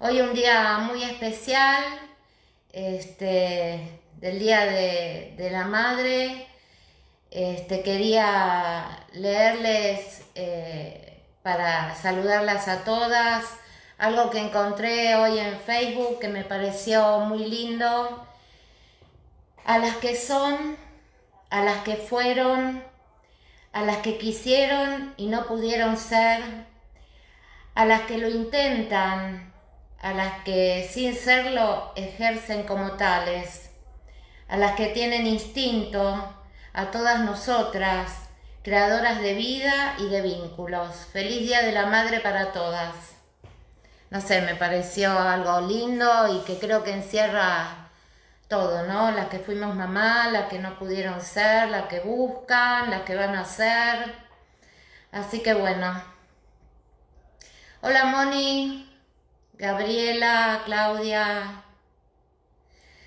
Hoy un día muy especial, del Día de la Madre. Quería leerles para saludarlas a todas algo que encontré hoy en Facebook que me pareció muy lindo. A las que son, a las que fueron, a las que quisieron y no pudieron ser, a las que lo intentan, a las que sin serlo ejercen como tales, a las que tienen instinto, a todas nosotras, creadoras de vida y de vínculos. Feliz Día de la Madre para todas. No sé, me pareció algo lindo y que creo que encierra todo, ¿no? Las que fuimos mamá, las que no pudieron ser, las que buscan, las que van a ser. Así que bueno. Hola Moni, Gabriela, Claudia.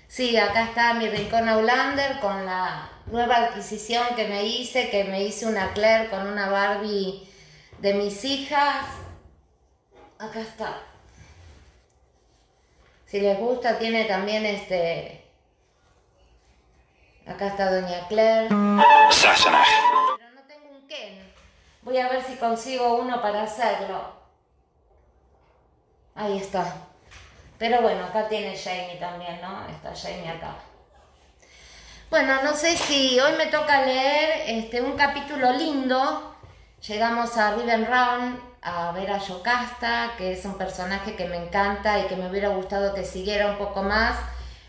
Sí, acá está mi rincón Aulander con la nueva adquisición que me hice una Claire con una Barbie de mis hijas. Acá está. Si les gusta, tiene también acá está Doña Claire. Pero no tengo un Ken. Voy a ver si consigo uno para hacerlo. Ahí está. Pero bueno, acá tiene Jamie también, ¿no? Está Jamie acá. Bueno, no sé si hoy me toca leer un capítulo lindo. Llegamos a Riven Round a ver a Yocasta, que es un personaje que me encanta y que me hubiera gustado que siguiera un poco más,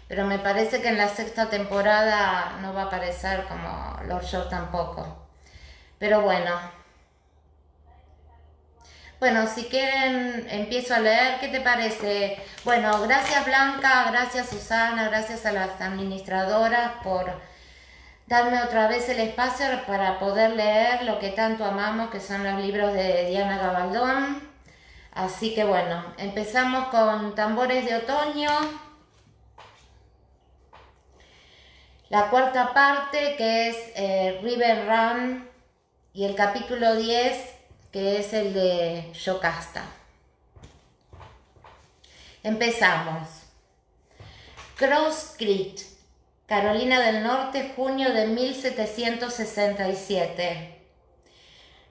pero me parece que en la sexta temporada no va a aparecer como Lord Shore tampoco. Pero bueno, si quieren empiezo a leer, ¿qué te parece? Bueno, gracias Blanca, gracias Susana, gracias a las administradoras por darme otra vez el espacio para poder leer lo que tanto amamos, que son los libros de Diana Gabaldón. Así que bueno, empezamos con Tambores de Otoño, la cuarta parte que es River Run y el capítulo 10 que es el de Yocasta. Empezamos. Cross Creek, Carolina del Norte, junio de 1767.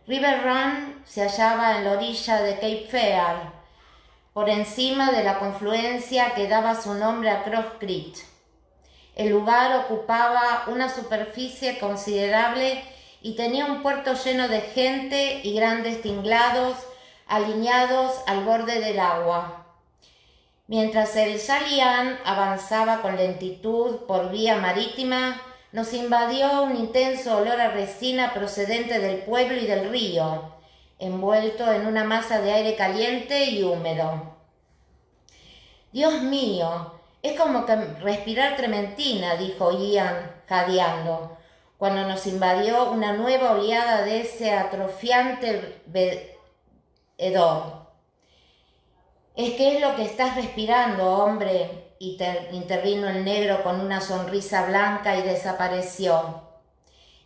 River Run se hallaba en la orilla de Cape Fear, por encima de la confluencia que daba su nombre a Cross Creek. El lugar ocupaba una superficie considerable y tenía un puerto lleno de gente y grandes tinglados alineados al borde del agua. Mientras el Salian avanzaba con lentitud por vía marítima, nos invadió un intenso olor a resina procedente del pueblo y del río, envuelto en una masa de aire caliente y húmedo. Dios mío, es como que respirar trementina, dijo Ian, jadeando, cuando nos invadió una nueva oleada de ese atrofiante hedor. «Es que es lo que estás respirando, hombre», intervino el negro con una sonrisa blanca y desapareció.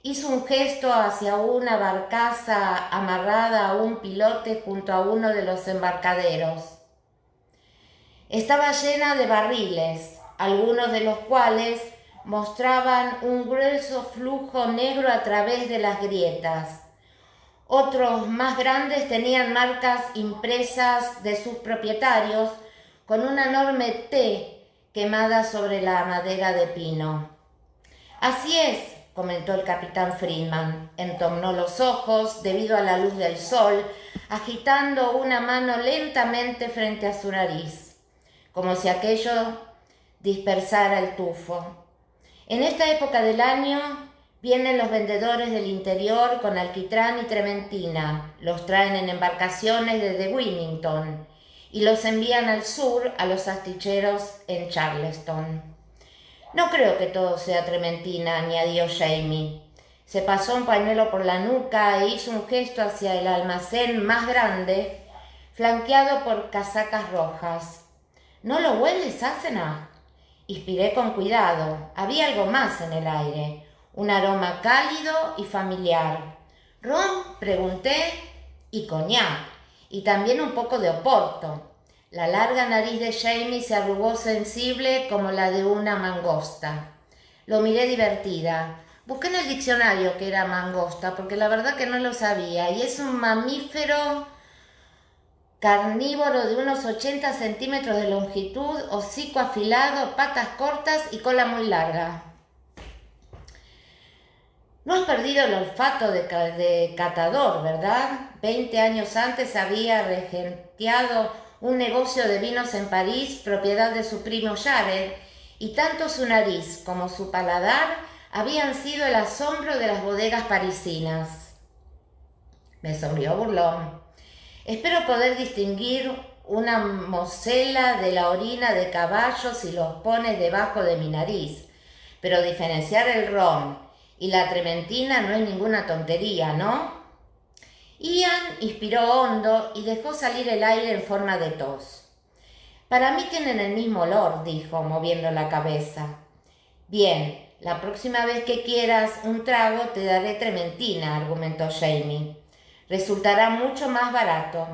Hizo un gesto hacia una barcaza amarrada a un pilote junto a uno de los embarcaderos. Estaba llena de barriles, algunos de los cuales mostraban un grueso flujo negro a través de las grietas. Otros más grandes tenían marcas impresas de sus propietarios con una enorme T quemada sobre la madera de pino. «Así es», comentó el capitán Friedman. Entornó los ojos debido a la luz del sol, agitando una mano lentamente frente a su nariz, como si aquello dispersara el tufo. «En esta época del año vienen los vendedores del interior con alquitrán y trementina, los traen en embarcaciones desde Wilmington y los envían al sur a los asticheros en Charleston». «No creo que todo sea trementina», añadió Jamie. Se pasó un pañuelo por la nuca e hizo un gesto hacia el almacén más grande, flanqueado por casacas rojas. «¿No lo hueles, Asenath?». Inspiré con cuidado. Había algo más en el aire, un aroma cálido y familiar. «¿Ron?», pregunté. «Y coñac, y también un poco de oporto». La larga nariz de Jamie se arrugó sensible como la de una mangosta. Lo miré divertida. Busqué en el diccionario que era mangosta, porque la verdad que no lo sabía, y es un mamífero carnívoro de unos 80 centímetros de longitud, hocico afilado, patas cortas y cola muy larga. No has perdido el olfato de catador, ¿verdad? 20 años antes había regenteado un negocio de vinos en París, propiedad de su primo Jared, y tanto su nariz como su paladar habían sido el asombro de las bodegas parisinas. Me sonrió burlón. Espero poder distinguir una mosela de la orina de caballo si los pones debajo de mi nariz, pero diferenciar el ron y la trementina no es ninguna tontería, ¿no? Ian inspiró hondo y dejó salir el aire en forma de tos. Para mí tienen el mismo olor, dijo, moviendo la cabeza. Bien, la próxima vez que quieras un trago te daré trementina, argumentó Jamie. Resultará mucho más barato.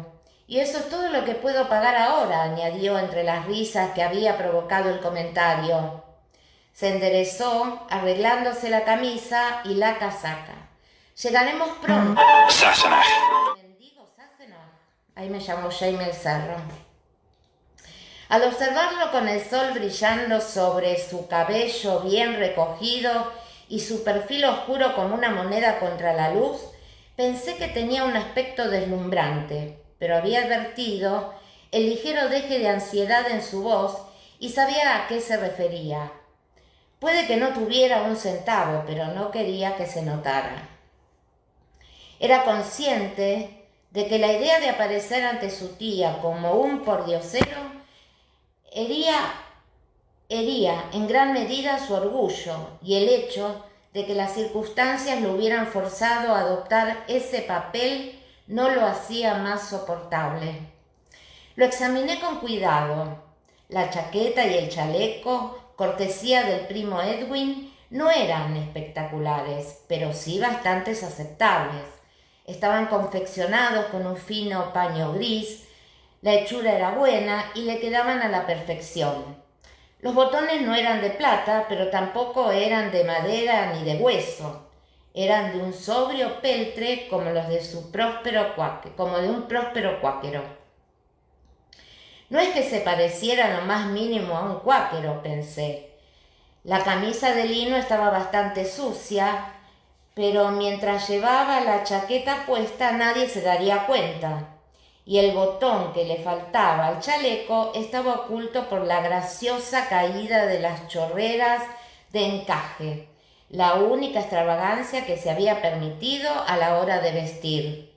Y eso es todo lo que puedo pagar ahora, añadió entre las risas que había provocado el comentario. Se enderezó, arreglándose la camisa y la casaca. Llegaremos pronto. Sassenach. Mendigo Sassenach. Ahí me llamó Jamie el Cerro. Al observarlo con el sol brillando sobre su cabello bien recogido y su perfil oscuro como una moneda contra la luz, pensé que tenía un aspecto deslumbrante, pero había advertido el ligero deje de ansiedad en su voz y sabía a qué se refería. Puede que no tuviera un centavo, pero no quería que se notara. Era consciente de que la idea de aparecer ante su tía como un pordiosero hería en gran medida su orgullo y el hecho de que las circunstancias lo hubieran forzado a adoptar ese papel no lo hacía más soportable. Lo examiné con cuidado. La chaqueta y el chaleco, cortesía del primo Edwin, no eran espectaculares, pero sí bastante aceptables. Estaban confeccionados con un fino paño gris, la hechura era buena y le quedaban a la perfección. Los botones no eran de plata, pero tampoco eran de madera ni de hueso. Eran de un sobrio peltre como los de un próspero cuáquero. No es que se pareciera lo más mínimo a un cuáquero, pensé. La camisa de lino estaba bastante sucia, pero mientras llevaba la chaqueta puesta nadie se daría cuenta. Y el botón que le faltaba al chaleco estaba oculto por la graciosa caída de las chorreras de encaje, la única extravagancia que se había permitido a la hora de vestir.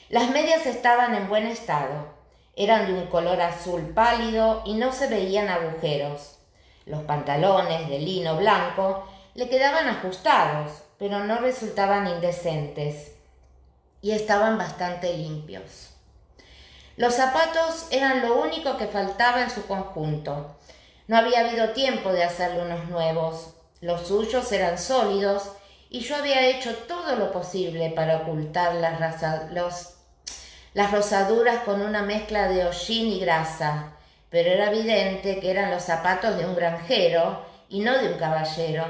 Las medias estaban en buen estado, eran de un color azul pálido y no se veían agujeros. Los pantalones de lino blanco le quedaban ajustados, pero no resultaban indecentes. Y estaban bastante limpios. Los zapatos eran lo único que faltaba en su conjunto. No había habido tiempo de hacerle unos nuevos. Los suyos eran sólidos y yo había hecho todo lo posible para ocultar las rosaduras con una mezcla de hollín y grasa, pero era evidente que eran los zapatos de un granjero y no de un caballero,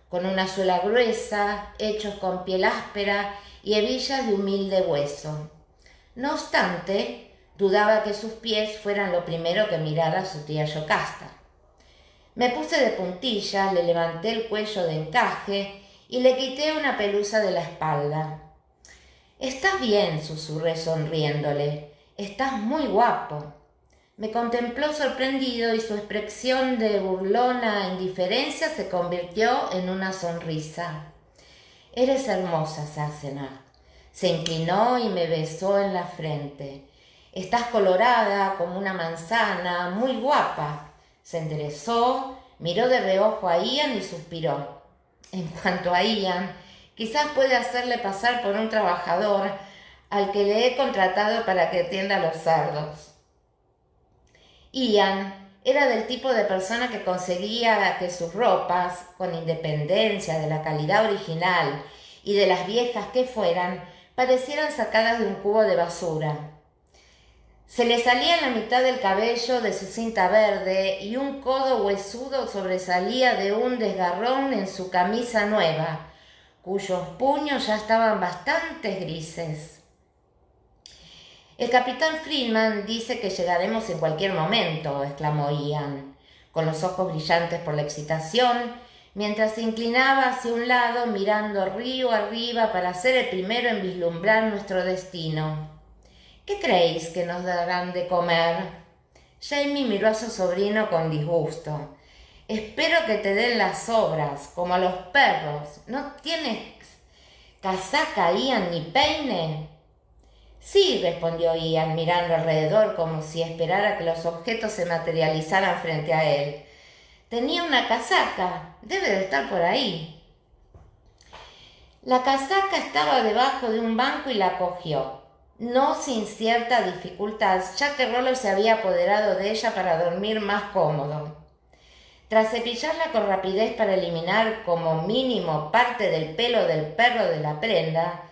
con una suela gruesa, hechos con piel áspera y hebillas de humilde hueso. No obstante, dudaba que sus pies fueran lo primero que mirara su tía Yocasta. Me puse de puntillas, le levanté el cuello de encaje y le quité una pelusa de la espalda. «Estás bien», susurré sonriéndole. «Estás muy guapo». Me contempló sorprendido y su expresión de burlona indiferencia se convirtió en una sonrisa. «Eres hermosa, Sassenach». Se inclinó y me besó en la frente. «Estás colorada como una manzana, muy guapa». Se enderezó, miró de reojo a Ian y suspiró. En cuanto a Ian, quizás puede hacerle pasar por un trabajador al que le he contratado para que atienda a los cerdos. Ian era del tipo de persona que conseguía que sus ropas, con independencia de la calidad original y de las viejas que fueran, parecieran sacadas de un cubo de basura. Se le salía la mitad del cabello de su cinta verde y un codo huesudo sobresalía de un desgarrón en su camisa nueva, cuyos puños ya estaban bastante grises. El capitán Freeman dice que llegaremos en cualquier momento, exclamó Ian, con los ojos brillantes por la excitación, mientras se inclinaba hacia un lado mirando río arriba para ser el primero en vislumbrar nuestro destino. ¿Qué creéis que nos darán de comer? Jamie miró a su sobrino con disgusto. Espero que te den las sobras, como a los perros. ¿No tienes casaca, Ian, ni peine? Sí, respondió Ian, mirando alrededor como si esperara que los objetos se materializaran frente a él. Tenía una casaca. Debe de estar por ahí. La casaca estaba debajo de un banco y la cogió. No sin cierta dificultad, ya que Rollo se había apoderado de ella para dormir más cómodo. Tras cepillarla con rapidez para eliminar como mínimo parte del pelo del perro de la prenda,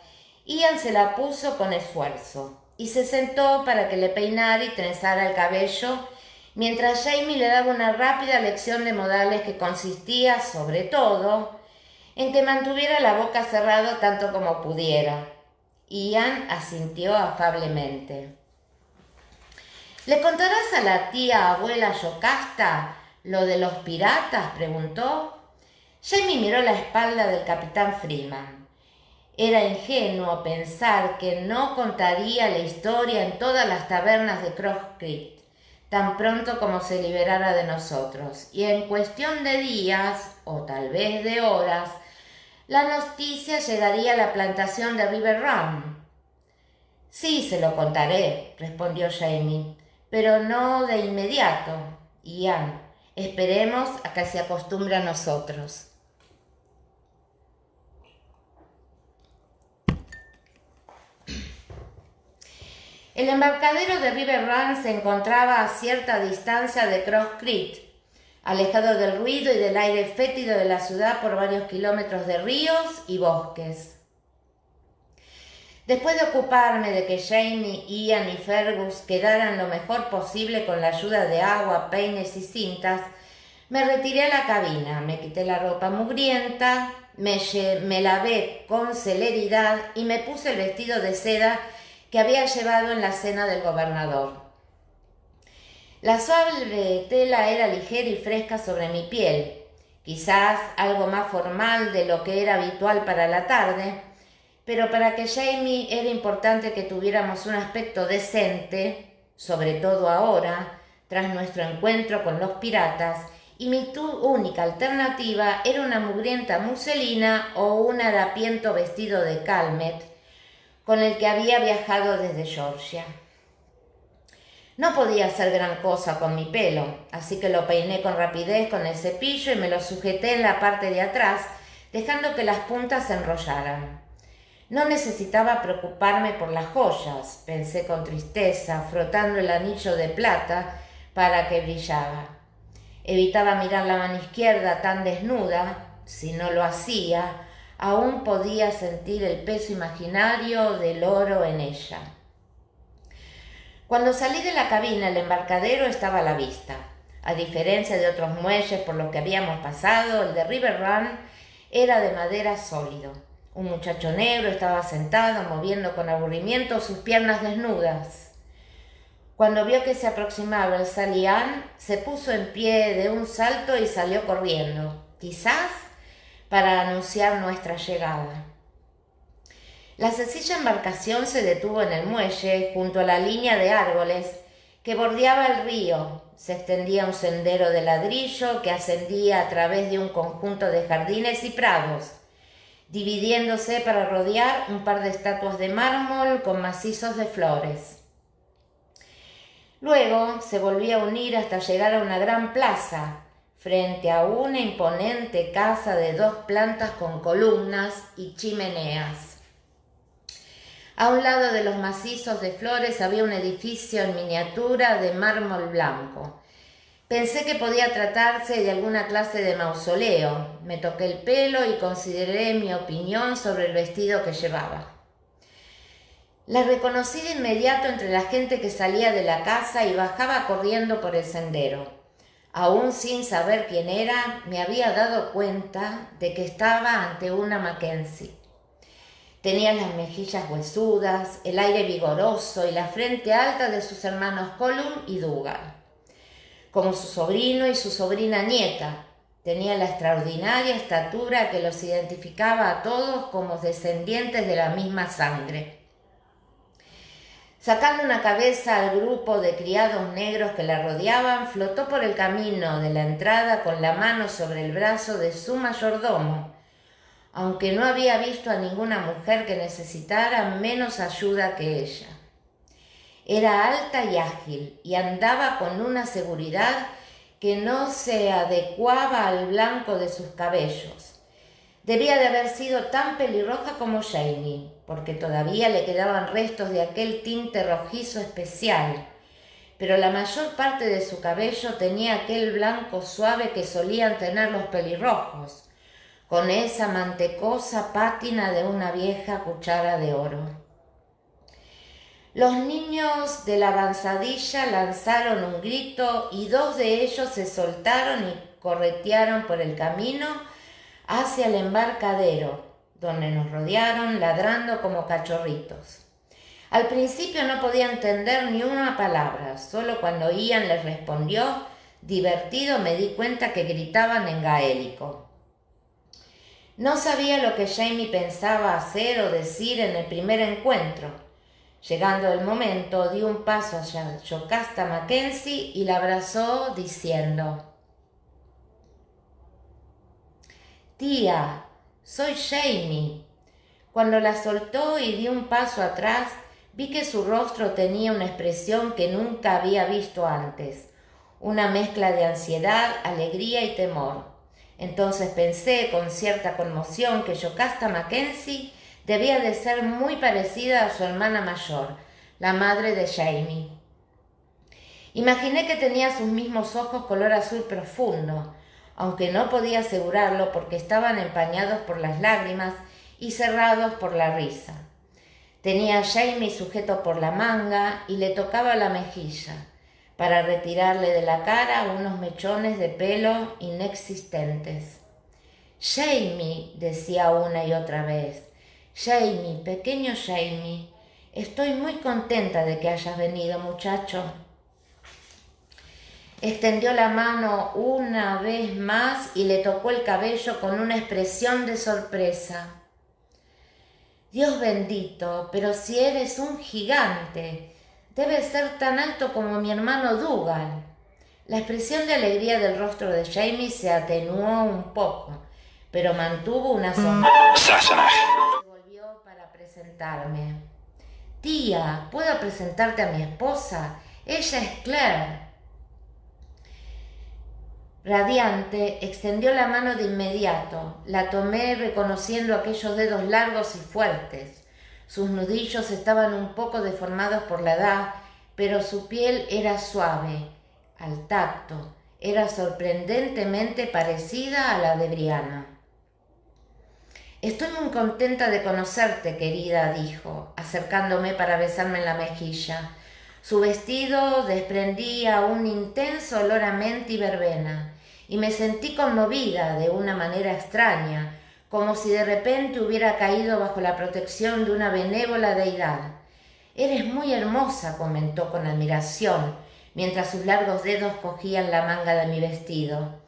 Ian se la puso con esfuerzo y se sentó para que le peinara y trenzara el cabello, mientras Jamie le daba una rápida lección de modales que consistía, sobre todo, en que mantuviera la boca cerrada tanto como pudiera. Ian asintió afablemente. ¿Le contarás a la tía abuela Yocasta lo de los piratas?, preguntó. Jamie miró la espalda del capitán Freeman. Era ingenuo pensar que no contaría la historia en todas las tabernas de Cross Creek, tan pronto como se liberara de nosotros, y en cuestión de días, o tal vez de horas, la noticia llegaría a la plantación de River Run. Sí, se lo contaré, respondió Jamie, pero no de inmediato. Ian, esperemos a que se acostumbre a nosotros. El embarcadero de River Run se encontraba a cierta distancia de Cross Creek, alejado del ruido y del aire fétido de la ciudad por varios kilómetros de ríos y bosques. Después de ocuparme de que Jamie, Ian y Fergus quedaran lo mejor posible con la ayuda de agua, peines y cintas, me retiré a la cabina, me quité la ropa mugrienta, me lavé con celeridad y me puse el vestido de seda que había llevado en la cena del gobernador. La suave tela era ligera y fresca sobre mi piel, quizás algo más formal de lo que era habitual para la tarde, pero para que Jamie era importante que tuviéramos un aspecto decente, sobre todo ahora, tras nuestro encuentro con los piratas, y mi única alternativa era una mugrienta muselina o un harapiento vestido de Calmet, con el que había viajado desde Georgia. No podía hacer gran cosa con mi pelo, así que lo peiné con rapidez con el cepillo y me lo sujeté en la parte de atrás, dejando que las puntas se enrollaran. No necesitaba preocuparme por las joyas, pensé con tristeza, frotando el anillo de plata para que brillaba. Evitaba mirar la mano izquierda tan desnuda. Si no lo hacía, aún podía sentir el peso imaginario del oro en ella. Cuando salí de la cabina, el embarcadero estaba a la vista. A diferencia de otros muelles por los que habíamos pasado, el de River Run era de madera sólido. Un muchacho negro estaba sentado, moviendo con aburrimiento sus piernas desnudas. Cuando vio que se aproximaba el Salián, se puso en pie de un salto y salió corriendo, quizás para anunciar nuestra llegada. La sencilla embarcación se detuvo en el muelle, junto a la línea de árboles que bordeaba el río. Se extendía un sendero de ladrillo que ascendía a través de un conjunto de jardines y prados, dividiéndose para rodear un par de estatuas de mármol con macizos de flores. Luego se volvía a unir hasta llegar a una gran plaza, frente a una imponente casa de 2 plantas con columnas y chimeneas. A un lado de los macizos de flores había un edificio en miniatura de mármol blanco. Pensé que podía tratarse de alguna clase de mausoleo. Me toqué el pelo y consideré mi opinión sobre el vestido que llevaba. La reconocí de inmediato entre la gente que salía de la casa y bajaba corriendo por el sendero. Aún sin saber quién era, me había dado cuenta de que estaba ante una Mackenzie. Tenía las mejillas huesudas, el aire vigoroso y la frente alta de sus hermanos Colum y Dougal. Como su sobrino y su sobrina nieta, tenía la extraordinaria estatura que los identificaba a todos como descendientes de la misma sangre. Sacando una cabeza al grupo de criados negros que la rodeaban, flotó por el camino de la entrada con la mano sobre el brazo de su mayordomo, aunque no había visto a ninguna mujer que necesitara menos ayuda que ella. Era alta y ágil y andaba con una seguridad que no se adecuaba al blanco de sus cabellos. Debía de haber sido tan pelirroja como Jamie, porque todavía le quedaban restos de aquel tinte rojizo especial, pero la mayor parte de su cabello tenía aquel blanco suave que solían tener los pelirrojos, con esa mantecosa pátina de una vieja cuchara de oro. Los niños de la avanzadilla lanzaron un grito y 2 de ellos se soltaron y corretearon por el camino hacia el embarcadero, donde nos rodearon ladrando como cachorritos. Al principio no podía entender ni una palabra, solo cuando Ian les respondió, divertido, me di cuenta que gritaban en gaélico. No sabía lo que Jamie pensaba hacer o decir en el primer encuentro. Llegando el momento, dio un paso hacia Yocasta Mackenzie y la abrazó diciendo: «Tía, soy Jamie». Cuando la soltó y dio un paso atrás, vi que su rostro tenía una expresión que nunca había visto antes, una mezcla de ansiedad, alegría y temor. Entonces pensé con cierta conmoción que Yocasta Mackenzie debía de ser muy parecida a su hermana mayor, la madre de Jamie. Imaginé que tenía sus mismos ojos color azul profundo, aunque no podía asegurarlo porque estaban empañados por las lágrimas y cerrados por la risa. Tenía a Jamie sujeto por la manga y le tocaba la mejilla, para retirarle de la cara unos mechones de pelo inexistentes. «Jamie», decía una y otra vez, «Jamie, pequeño Jamie, estoy muy contenta de que hayas venido, muchacho». Extendió la mano una vez más y le tocó el cabello con una expresión de sorpresa. «Dios bendito, pero si eres un gigante, debes ser tan alto como mi hermano Dougal». La expresión de alegría del rostro de Jamie se atenuó un poco, pero mantuvo una sonrisa. Se volvió para presentarme. «Tía, ¿puedo presentarte a mi esposa? Ella es Claire». Radiante, extendió la mano de inmediato. La tomé reconociendo aquellos dedos largos y fuertes. Sus nudillos estaban un poco deformados por la edad, pero su piel era suave, al tacto. Era sorprendentemente parecida a la de Brianna. «Estoy muy contenta de conocerte, querida», dijo, acercándome para besarme en la mejilla. Su vestido desprendía un intenso olor a menta y verbena, y me sentí conmovida de una manera extraña, como si de repente hubiera caído bajo la protección de una benévola deidad. «Eres muy hermosa», comentó con admiración, mientras sus largos dedos cogían la manga de mi vestido.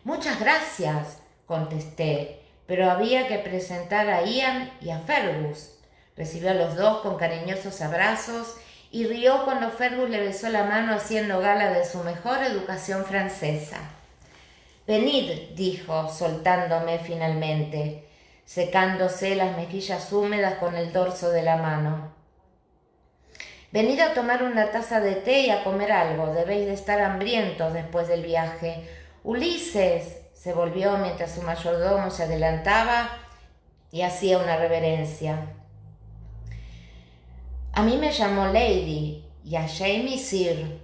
«Muchas gracias», contesté, pero había que presentar a Ian y a Fergus. Recibió a los dos con cariñosos abrazos y rió cuando Fergus le besó la mano haciendo gala de su mejor educación francesa. «Venid», dijo, soltándome finalmente, secándose las mejillas húmedas con el dorso de la mano. «Venid a tomar una taza de té y a comer algo, debéis de estar hambrientos después del viaje». «Ulises», se volvió mientras su mayordomo se adelantaba y hacía una reverencia. «A mí me llamó Lady y a Jamie Sir».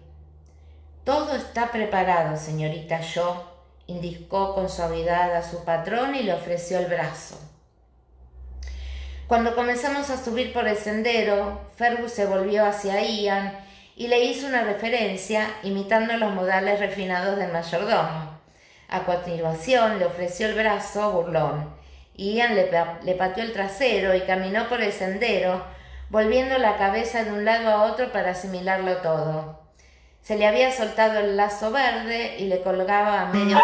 «Todo está preparado, señorita Shaw», indicó con suavidad a su patrón y le ofreció el brazo. Cuando comenzamos a subir por el sendero, Fergus se volvió hacia Ian y le hizo una referencia imitando los modales refinados del mayordomo. A continuación le ofreció el brazo burlón. Ian le pateó el trasero y caminó por el sendero, volviendo la cabeza de un lado a otro para asimilarlo todo. Se le había soltado el lazo verde y le colgaba a medio...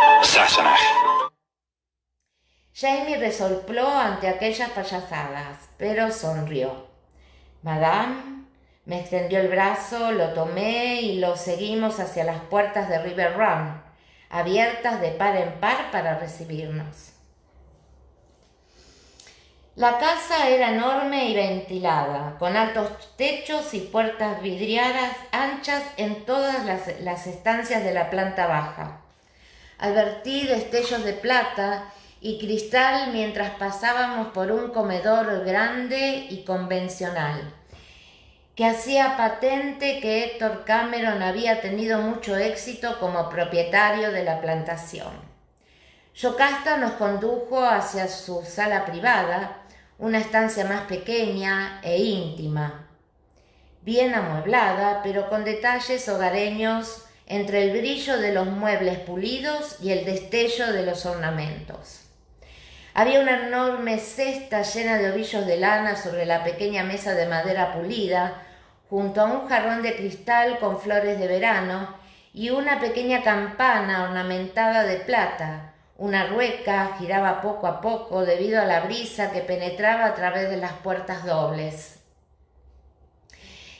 Jamie resopló ante aquellas payasadas, pero sonrió. Madame, me extendió el brazo, lo tomé y lo seguimos hacia las puertas de River Run, abiertas de par en par para recibirnos. La casa era enorme y ventilada, con altos techos y puertas vidriadas anchas en todas las estancias de la planta baja. Advertí destellos de plata y cristal mientras pasábamos por un comedor grande y convencional, que hacía patente que Héctor Cameron había tenido mucho éxito como propietario de la plantación. Yocasta nos condujo hacia su sala privada, una estancia más pequeña e íntima, bien amueblada, pero con detalles hogareños entre el brillo de los muebles pulidos y el destello de los ornamentos. Había una enorme cesta llena de ovillos de lana sobre la pequeña mesa de madera pulida, junto a un jarrón de cristal con flores de verano y una pequeña campana ornamentada de plata. Una rueca giraba poco a poco debido a la brisa que penetraba a través de las puertas dobles.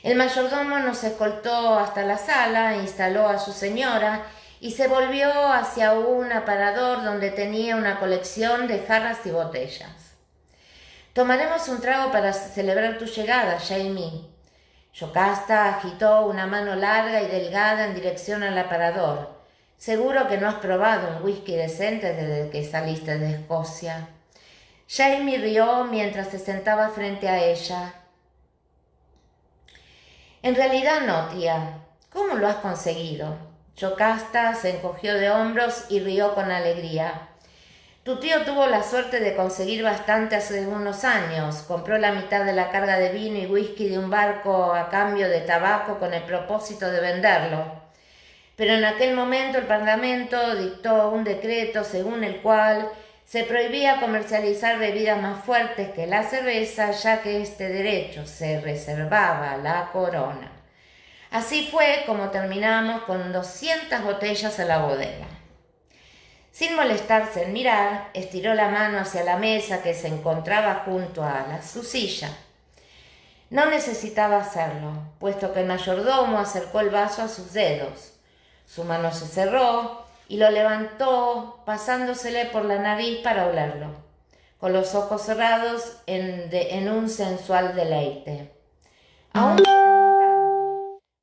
El mayordomo nos escoltó hasta la sala, instaló a su señora y se volvió hacia un aparador donde tenía una colección de jarras y botellas. «Tomaremos un trago para celebrar tu llegada, Jamie». Yocasta agitó una mano larga y delgada en dirección al aparador. «Seguro que no has probado un whisky decente desde que saliste de Escocia». Jamie rió mientras se sentaba frente a ella. «En realidad no, tía. ¿Cómo lo has conseguido?» Yocasta se encogió de hombros y rió con alegría. «Tu tío tuvo la suerte de conseguir bastante hace unos años. Compró la mitad de la carga de vino y whisky de un barco a cambio de tabaco con el propósito de venderlo. Pero en aquel momento el Parlamento dictó un decreto según el cual se prohibía comercializar bebidas más fuertes que la cerveza, ya que este derecho se reservaba a la corona. Así fue como terminamos con 200 botellas en la bodega». Sin molestarse en mirar, estiró la mano hacia la mesa que se encontraba junto a su silla. No necesitaba hacerlo, puesto que el mayordomo acercó el vaso a sus dedos. Su mano se cerró y lo levantó, pasándosele por la nariz para olerlo, con los ojos cerrados en un sensual deleite. «Aún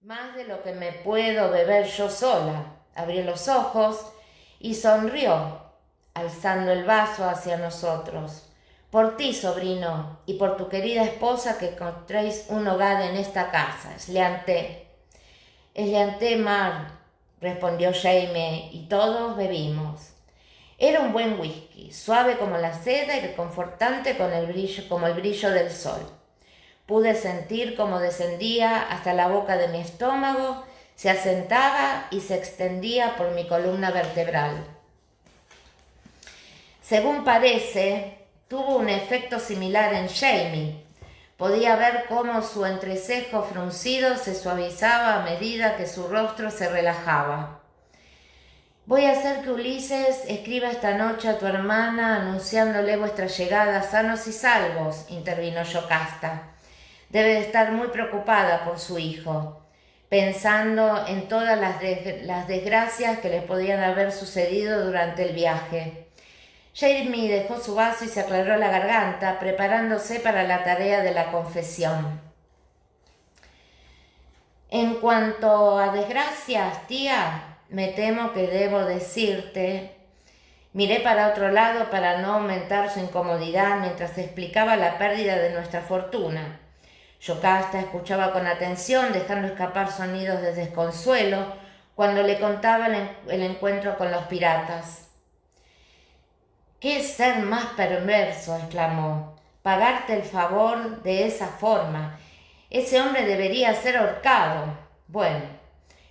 más de lo que me puedo beber yo sola». Abrió los ojos y sonrió, alzando el vaso hacia nosotros. «Por ti, sobrino, y por tu querida esposa que encontréis un hogar en esta casa. Esleanté». «Esleanté, Mar», respondió Jamie, y todos bebimos. Era un buen whisky, suave como la seda y reconfortante como el brillo del sol. Pude sentir cómo descendía hasta la boca de mi estómago, se asentaba y se extendía por mi columna vertebral. Según parece, tuvo un efecto similar en Jamie. Podía ver cómo su entrecejo fruncido se suavizaba a medida que su rostro se relajaba. «Voy a hacer que Ulises escriba esta noche a tu hermana anunciándole vuestra llegada sanos y salvos», intervino Yocasta. «Debe de estar muy preocupada por su hijo, pensando en todas las desgracias que le podían haber sucedido durante el viaje». Jamie dejó su vaso y se aclaró la garganta, preparándose para la tarea de la confesión. «En cuanto a desgracias, tía, me temo que debo decirte...». Miré para otro lado para no aumentar su incomodidad mientras explicaba la pérdida de nuestra fortuna. Yocasta escuchaba con atención, dejando escapar sonidos de desconsuelo cuando le contaba el encuentro con los piratas. «¡Qué ser más perverso!», exclamó. pagarte el favor de esa forma. Ese hombre debería ser ahorcado. Bueno,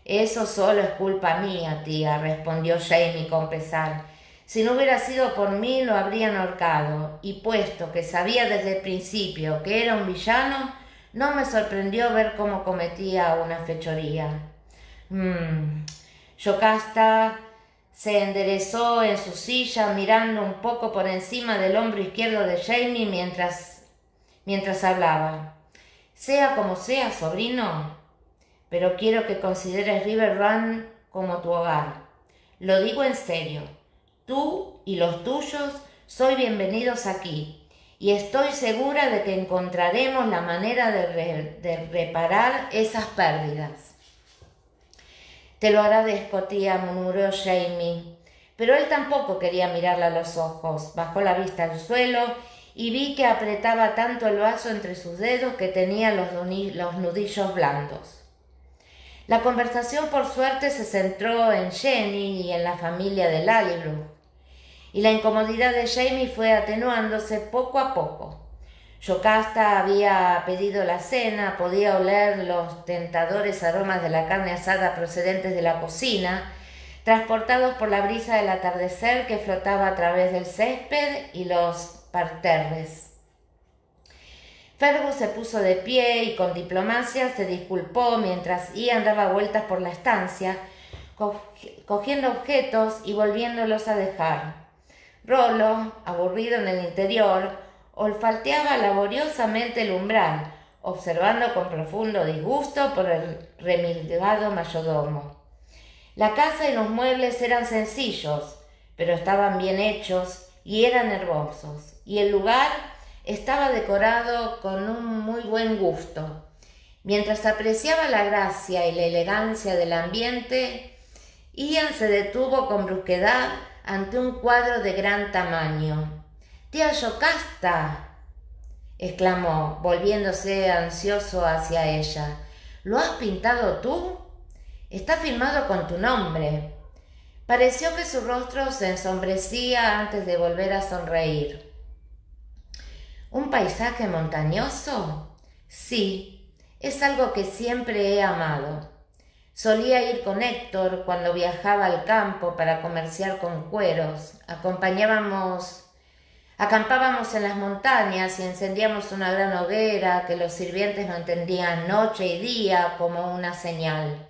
eso solo es culpa mía, tía, respondió Jamie con pesar. Si no hubiera sido por mí, lo habrían ahorcado, y puesto que sabía desde el principio que era un villano, no me sorprendió ver cómo cometía una fechoría. Yocasta se enderezó en su silla mirando un poco por encima del hombro izquierdo de Jamie mientras hablaba. Sea como sea, sobrino, pero quiero que consideres River Run como tu hogar. Lo digo en serio. Tú y los tuyos sois bienvenidos aquí, y estoy segura de que encontraremos la manera de reparar esas pérdidas. Te lo agradezco, tía, murmuró Jamie, pero él tampoco quería mirarla a los ojos. Bajó la vista al suelo y vi que apretaba tanto el vaso entre sus dedos que tenía los nudillos blandos. La conversación, por suerte, se centró en Jenny y en la familia de Lallybrook, y la incomodidad de Jamie fue atenuándose poco a poco. Yocasta había pedido la cena, podía oler los tentadores aromas de la carne asada procedentes de la cocina, transportados por la brisa del atardecer que flotaba a través del césped y los parterres. Fergus se puso de pie y con diplomacia se disculpó mientras Ian daba vueltas por la estancia, cogiendo objetos y volviéndolos a dejar. Rollo, aburrido en el interior, olfateaba laboriosamente el umbral, observando con profundo disgusto por el remilgado mayordomo. La casa y los muebles eran sencillos, pero estaban bien hechos y eran hermosos, y el lugar estaba decorado con un muy buen gusto. Mientras apreciaba la gracia y la elegancia del ambiente, Ian se detuvo con brusquedad ante un cuadro de gran tamaño. «¡Tía Yocasta!», exclamó, volviéndose ansioso hacia ella. «¿Lo has pintado tú? Está firmado con tu nombre». Pareció que su rostro se ensombrecía antes de volver a sonreír. ¿Un paisaje montañoso? Sí, es algo que siempre he amado. Solía ir con Héctor cuando viajaba al campo para comerciar con cueros. Acampábamos en las montañas y encendíamos una gran hoguera que los sirvientes mantendrían noche y día como una señal.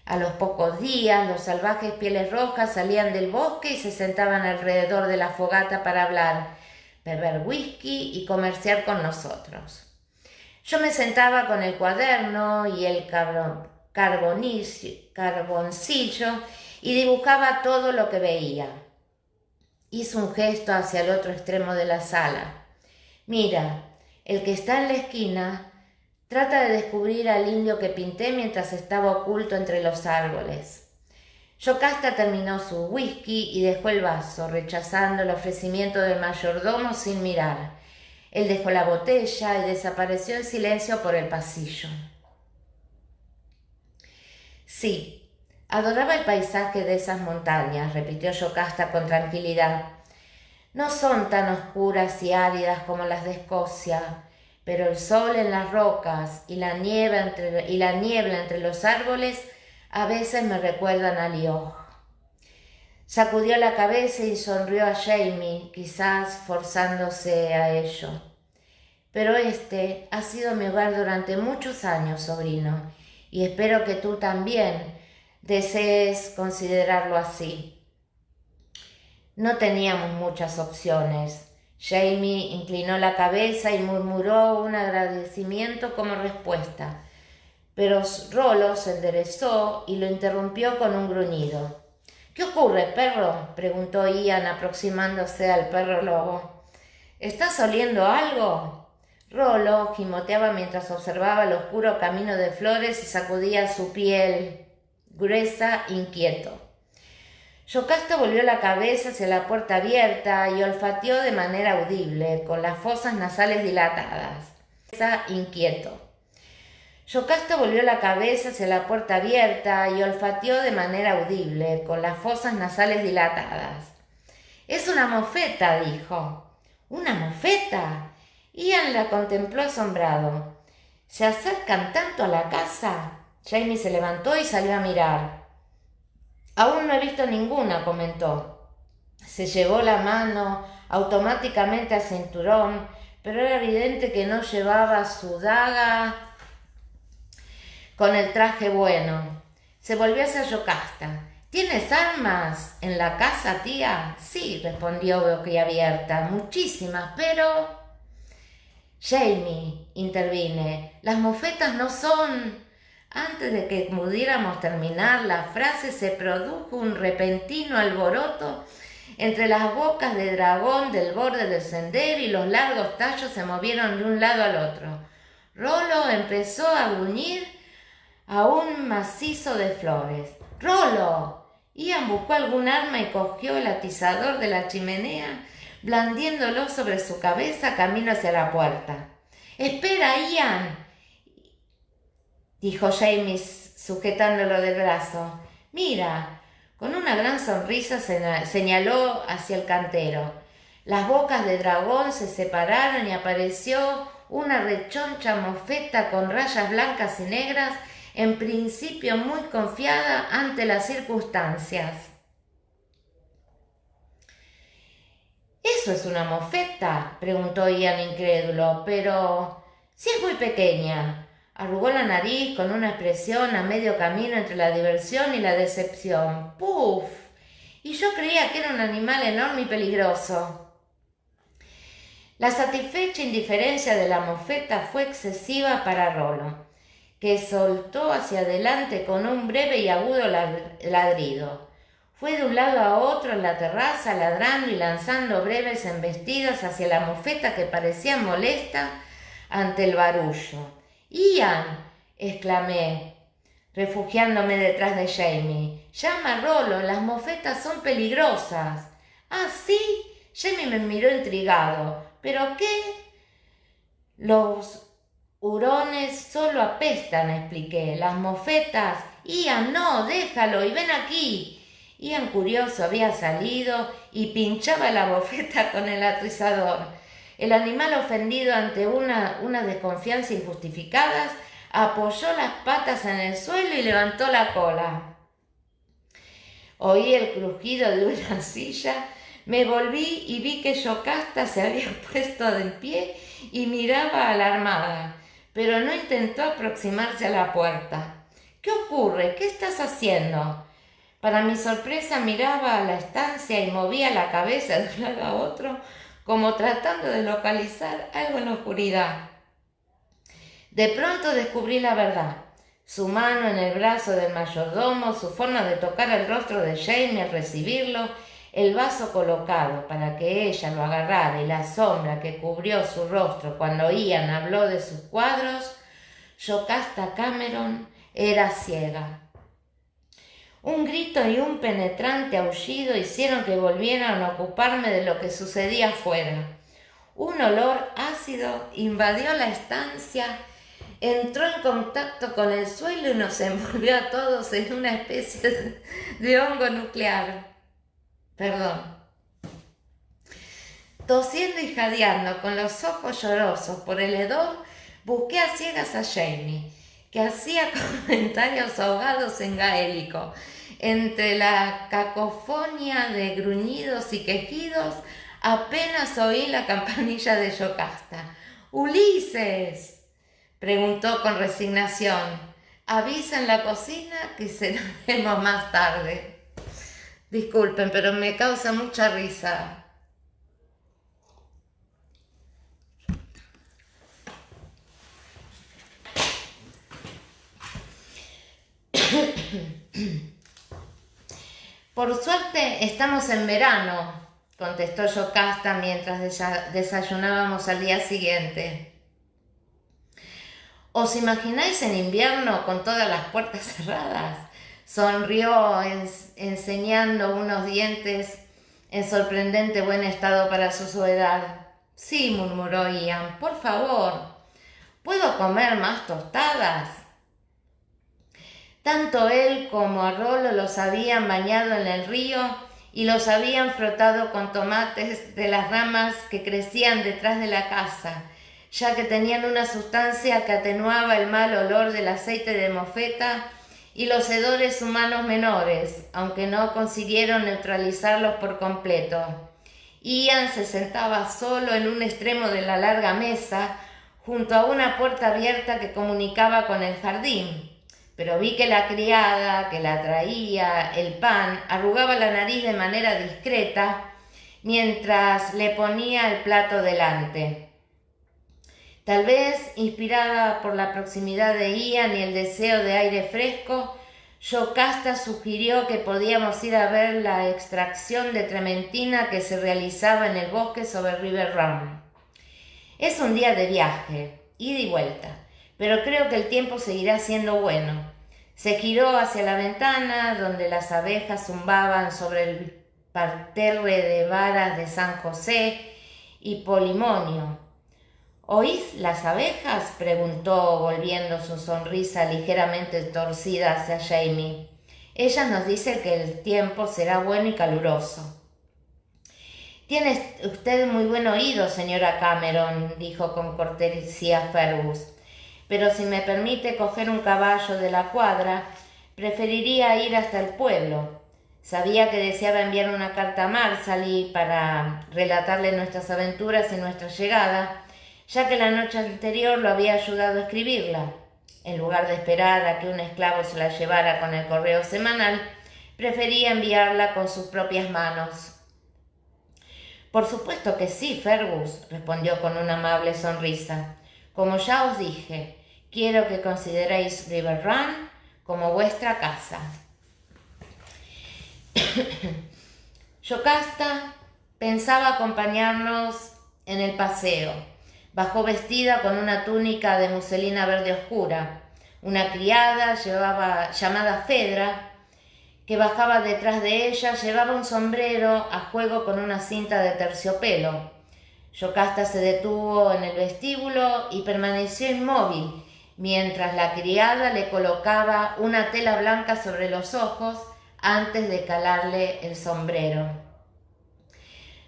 A los pocos días, los salvajes pieles rojas salían del bosque y se sentaban alrededor de la fogata para hablar, beber whisky y comerciar con nosotros. Yo me sentaba con el cuaderno y el carboncillo y dibujaba todo lo que veía. Hizo un gesto hacia el otro extremo de la sala. «Mira, el que está en la esquina trata de descubrir al indio que pinté mientras estaba oculto entre los árboles». Yocasta terminó su whisky y dejó el vaso, rechazando el ofrecimiento del mayordomo sin mirar. Él dejó la botella y desapareció en silencio por el pasillo. «Sí, adoraba el paisaje de esas montañas», repitió Yocasta con tranquilidad. «No son tan oscuras y áridas como las de Escocia, pero el sol en las rocas y la niebla entre los árboles a veces me recuerdan a Liog». Sacudió la cabeza y sonrió a Jamie, quizás forzándose a ello. «Pero este ha sido mi hogar durante muchos años, sobrino, y espero que tú también desees considerarlo así». No teníamos muchas opciones. Jamie inclinó la cabeza y murmuró un agradecimiento como respuesta, pero Rollo se enderezó y lo interrumpió con un gruñido. «¿Qué ocurre, perro?», preguntó Ian aproximándose al perro lobo. «¿Estás oliendo algo?». Rollo gimoteaba mientras observaba el oscuro camino de flores y sacudía su piel gruesa, inquieto. Yocasta volvió la cabeza hacia la puerta abierta y olfateó de manera audible, con las fosas nasales dilatadas. Inquieto. Yocasta volvió la cabeza hacia la puerta abierta y olfateó de manera audible, con las fosas nasales dilatadas. «Es una mofeta», dijo. «¿Una mofeta?». Ian la contempló asombrado. ¿Se acercan tanto a la casa? Jamie se levantó y salió a mirar. Aún no he visto ninguna, comentó. Se llevó la mano automáticamente al cinturón, pero era evidente que no llevaba su daga con el traje bueno. Se volvió hacia Yocasta. ¿Tienes armas en la casa, tía? Sí, respondió boquiabierta. Muchísimas, pero... Jamie, intervine, las mofetas no son... Antes de que pudiéramos terminar la frase se produjo un repentino alboroto entre las bocas de dragón del borde del sendero y los largos tallos se movieron de un lado al otro. Rolo empezó a gruñir a un macizo de flores. ¡Rolo! Ian buscó algún arma y cogió el atizador de la chimenea, blandiéndolo sobre su cabeza camino hacia la puerta. ¡Espera, Ian!, dijo Jamie sujetándolo del brazo. Mira, con una gran sonrisa señaló hacia el cantero. Las bocas de dragón se separaron y apareció una rechoncha mofeta con rayas blancas y negras, en principio muy confiada ante las circunstancias. ¿Eso es una mofeta?, preguntó Ian incrédulo, pero si es muy pequeña. Arrugó la nariz con una expresión a medio camino entre la diversión y la decepción. ¡Puf! Y yo creía que era un animal enorme y peligroso. La satisfecha indiferencia de la mofeta fue excesiva para Rolo, que soltó hacia adelante con un breve y agudo ladrido. Fue de un lado a otro en la terraza, ladrando y lanzando breves embestidas hacia la mofeta que parecía molesta ante el barullo. «¡Ian!», exclamé, refugiándome detrás de Jamie. «Llama a Rolo, las mofetas son peligrosas». «¿Ah, sí?», Jamie me miró intrigado. «¿Pero qué?». «Los hurones solo apestan», expliqué. «Las mofetas...». «Ian, no, déjalo y ven aquí». Ian, curioso, había salido y pinchaba la mofeta con el atizador. El animal, ofendido ante una desconfianza injustificada, apoyó las patas en el suelo y levantó la cola. Oí el crujido de una silla, me volví y vi que Yocasta se había puesto de pie y miraba alarmada, pero no intentó aproximarse a la puerta. «¿Qué ocurre? ¿Qué estás haciendo?». Para mi sorpresa miraba a la estancia y movía la cabeza de un lado a otro, como tratando de localizar algo en la oscuridad. De pronto descubrí la verdad. Su mano en el brazo del mayordomo, su forma de tocar el rostro de Jamie al recibirlo, el vaso colocado para que ella lo agarrara y la sombra que cubrió su rostro cuando Ian habló de sus cuadros. Yocasta Cameron era ciega. Un grito y un penetrante aullido hicieron que volvieran a ocuparme de lo que sucedía afuera. Un olor ácido invadió la estancia, entró en contacto con el suelo y nos envolvió a todos en una especie de hongo nuclear. Tosiendo y jadeando, con los ojos llorosos por el hedor, busqué a ciegas a Jamie, que hacía comentarios ahogados en gaélico. Entre la cacofonía de gruñidos y quejidos, apenas oí la campanilla de Yocasta. «¡Ulises!», preguntó con resignación. «Avisa en la cocina que cenaremos más tarde». Disculpen, pero me causa mucha risa. «Por suerte estamos en verano», contestó Yocasta mientras desayunábamos al día siguiente. «¿Os imagináis en invierno con todas las puertas cerradas?», sonrió enseñando unos dientes en sorprendente buen estado para su edad. «Sí», murmuró Ian, «por favor, ¿puedo comer más tostadas?». Tanto él como a Rolo los habían bañado en el río y los habían frotado con tomates de las ramas que crecían detrás de la casa. ya que tenían una sustancia que atenuaba el mal olor del aceite de mofeta y los hedores humanos menores, aunque no consiguieron neutralizarlos por completo. Ian se sentaba solo en un extremo de la larga mesa, junto a una puerta abierta que comunicaba con el jardín, pero vi que la criada que la traía el pan arrugaba la nariz de manera discreta mientras le ponía el plato delante. Tal vez, inspirada por la proximidad de Ian y el deseo de aire fresco, Yocasta sugirió que podíamos ir a ver la extracción de trementina que se realizaba en el bosque sobre River Run. Es un día de viaje, ida y vuelta, pero creo que el tiempo seguirá siendo bueno. Se giró hacia la ventana, donde las abejas zumbaban sobre el parterre de varas de San José y Polimonio. ¿Oís las abejas?, preguntó, volviendo su sonrisa ligeramente torcida hacia Jamie. Ellas nos dicen que el tiempo será bueno y caluroso. Tiene usted muy buen oído, señora Cameron, dijo con cortesía Fergus, pero si me permite coger un caballo de la cuadra, preferiría ir hasta el pueblo. Sabía que deseaba enviar una carta a Marsali para relatarle nuestras aventuras y nuestra llegada, ya que la noche anterior lo había ayudado a escribirla. En lugar de esperar a que un esclavo se la llevara con el correo semanal, prefería enviarla con sus propias manos. Por supuesto que sí, Fergus, respondió con una amable sonrisa. Como ya os dije, quiero que consideréis River Run como vuestra casa. Yocasta pensaba acompañarnos en el paseo. Bajó vestida con una túnica de muselina verde oscura. Una criada llamada Fedra, que bajaba detrás de ella, llevaba un sombrero a juego con una cinta de terciopelo. Yocasta se detuvo en el vestíbulo y permaneció inmóvil, mientras la criada le colocaba una tela blanca sobre los ojos antes de calarle el sombrero.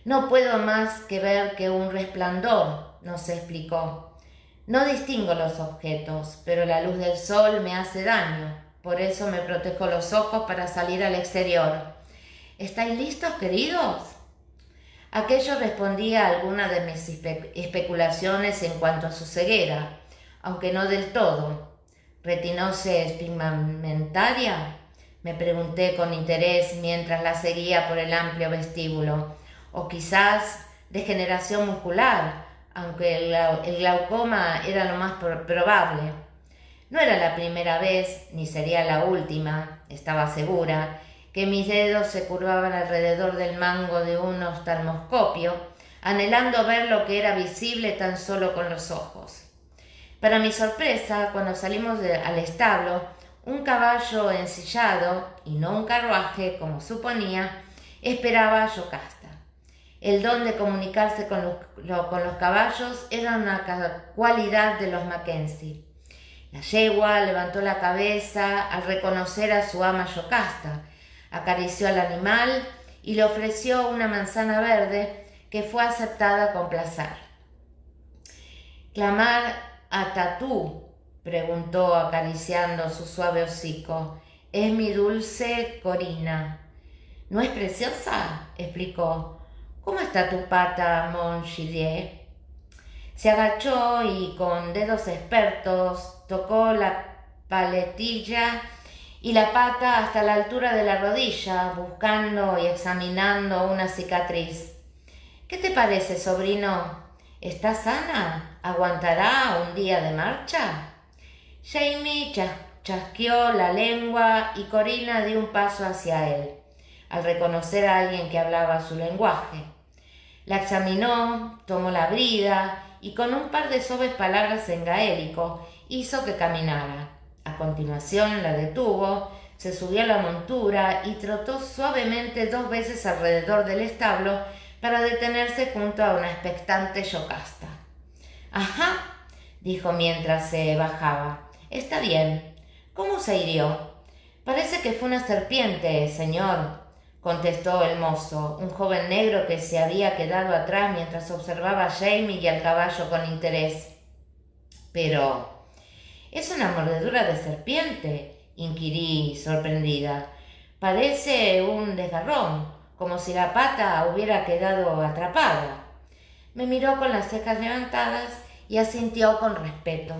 No puedo más que ver que un resplandor, nos explicó. No distingo los objetos, pero la luz del sol me hace daño. Por eso me protejo los ojos para salir al exterior. ¿Estáis listos, queridos? Aquello respondía a alguna de mis especulaciones en cuanto a su ceguera, aunque no del todo. ¿Retinosis pigmentaria?, me pregunté con interés mientras la seguía por el amplio vestíbulo. O quizás degeneración muscular, aunque el glaucoma era lo más probable. No era la primera vez, ni sería la última, estaba segura, que mis dedos se curvaban alrededor del mango de un oftalmoscopio, anhelando ver lo que era visible tan solo con los ojos. Para mi sorpresa, cuando salimos al establo, un caballo ensillado, y no un carruaje, como suponía, esperaba a Yocasta. El don de comunicarse con los caballos era una cualidad de los Mackenzie. La yegua levantó la cabeza al reconocer a su ama Yocasta, acarició al animal y le ofreció una manzana verde que fue aceptada con placer. ¿Clamar a Tatú?, preguntó acariciando su suave hocico. Es mi dulce Corina. ¿No es preciosa?, explicó. ¿Cómo está tu pata, mon Gidier? Se agachó y con dedos expertos tocó la paletilla y la pata hasta la altura de la rodilla, buscando y examinando una cicatriz. ¿Qué te parece, sobrino? ¿Está sana? ¿Aguantará un día de marcha? Jamie chasqueó la lengua y Corina dio un paso hacia él, al reconocer a alguien que hablaba su lenguaje. La examinó, tomó la brida y con un par de suaves palabras en gaélico hizo que caminara. A continuación la detuvo, se subió a la montura y trotó suavemente 2 veces alrededor del establo para detenerse junto a una expectante Yocasta. «Ajá», dijo mientras se bajaba. «Está bien. ¿Cómo se hirió?» «Parece que fue una serpiente, señor», contestó el mozo, un joven negro que se había quedado atrás mientras observaba a Jamie y al caballo con interés. «Pero es una mordedura de serpiente», inquirí sorprendida. «Parece un desgarrón, como si la pata hubiera quedado atrapada». Me miró con las cejas levantadas y asintió con respeto.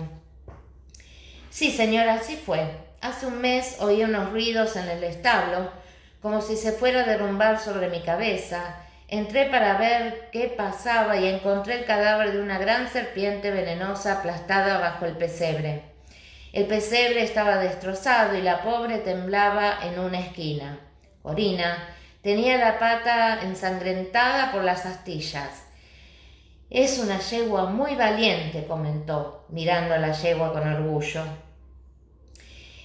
«Sí, señora, así fue. Hace un mes oí unos ruidos en el establo, como si se fuera a derrumbar sobre mi cabeza. Entré para ver qué pasaba y encontré el cadáver de una gran serpiente venenosa aplastada bajo el pesebre. El pesebre estaba destrozado y la pobre temblaba en una esquina. Corina tenía la pata ensangrentada por las astillas. «Es una yegua muy valiente», comentó, mirando a la yegua con orgullo.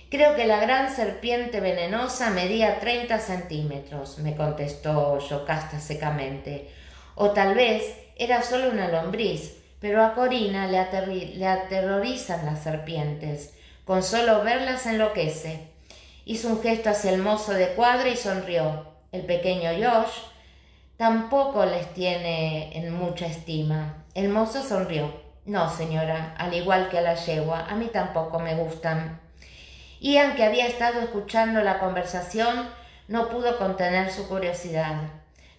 «Creo que la gran serpiente venenosa medía 30 centímetros», me contestó Yocasta secamente. «O tal vez era solo una lombriz, pero a Corina le aterrorizan las serpientes. Con solo verlas enloquece». Hizo un gesto hacia el mozo de cuadra y sonrió. El pequeño Josh tampoco les tiene en mucha estima. El mozo sonrió. «No, señora, al igual que a la yegua, a mí tampoco me gustan». Ian, que había estado escuchando la conversación, no pudo contener su curiosidad.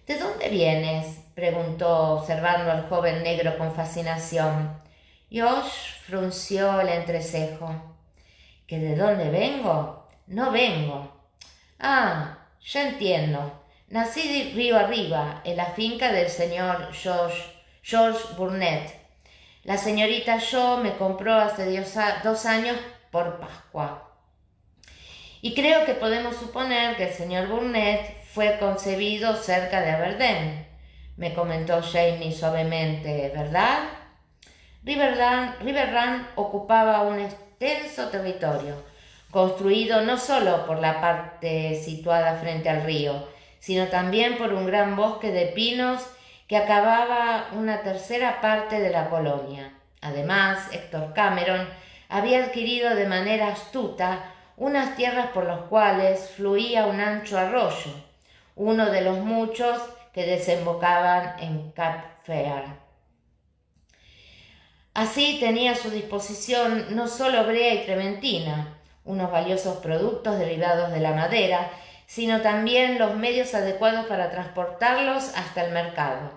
«¿De dónde vienes?», preguntó, observando al joven negro con fascinación. Josh frunció el entrecejo. «¿Que de dónde vengo? No vengo». «Ah, ya entiendo. Nací río arriba, en la finca del señor George Burnett. La señorita Shaw me compró hace 2 años por Pascua. Y creo que podemos suponer que el señor Burnett fue concebido cerca de Aberdeen», me comentó Jamie suavemente, «¿verdad?» River Run ocupaba un extenso territorio, construido no solo por la parte situada frente al río, sino también por un gran bosque de pinos que acababa una tercera parte de la colonia. Además, Héctor Cameron había adquirido de manera astuta unas tierras por las cuales fluía un ancho arroyo, uno de los muchos que desembocaban en Cape Fear. Así tenía a su disposición no solo brea y trementina, unos valiosos productos derivados de la madera, sino también los medios adecuados para transportarlos hasta el mercado.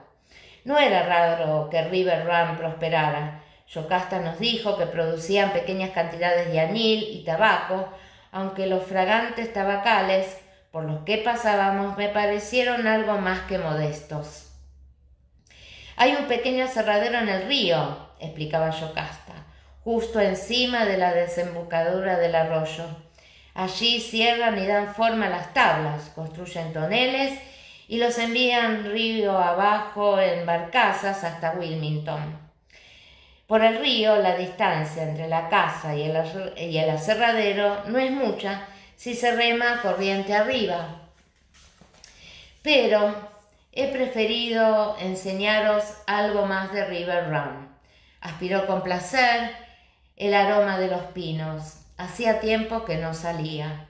No era raro que River Run prosperara. Yocasta nos dijo que producían pequeñas cantidades de añil y tabaco, aunque los fragantes tabacales por los que pasábamos me parecieron algo más que modestos. «Hay un pequeño aserradero en el río», explicaba Yocasta, «justo encima de la desembocadura del arroyo. Allí cierran y dan forma a las tablas, construyen toneles y los envían río abajo en barcazas hasta Wilmington. Por el río, la distancia entre la casa y el aserradero no es mucha si se rema corriente arriba. Pero he preferido enseñaros algo más de River Run». Aspiró con placer el aroma de los pinos. Hacía tiempo que no salía.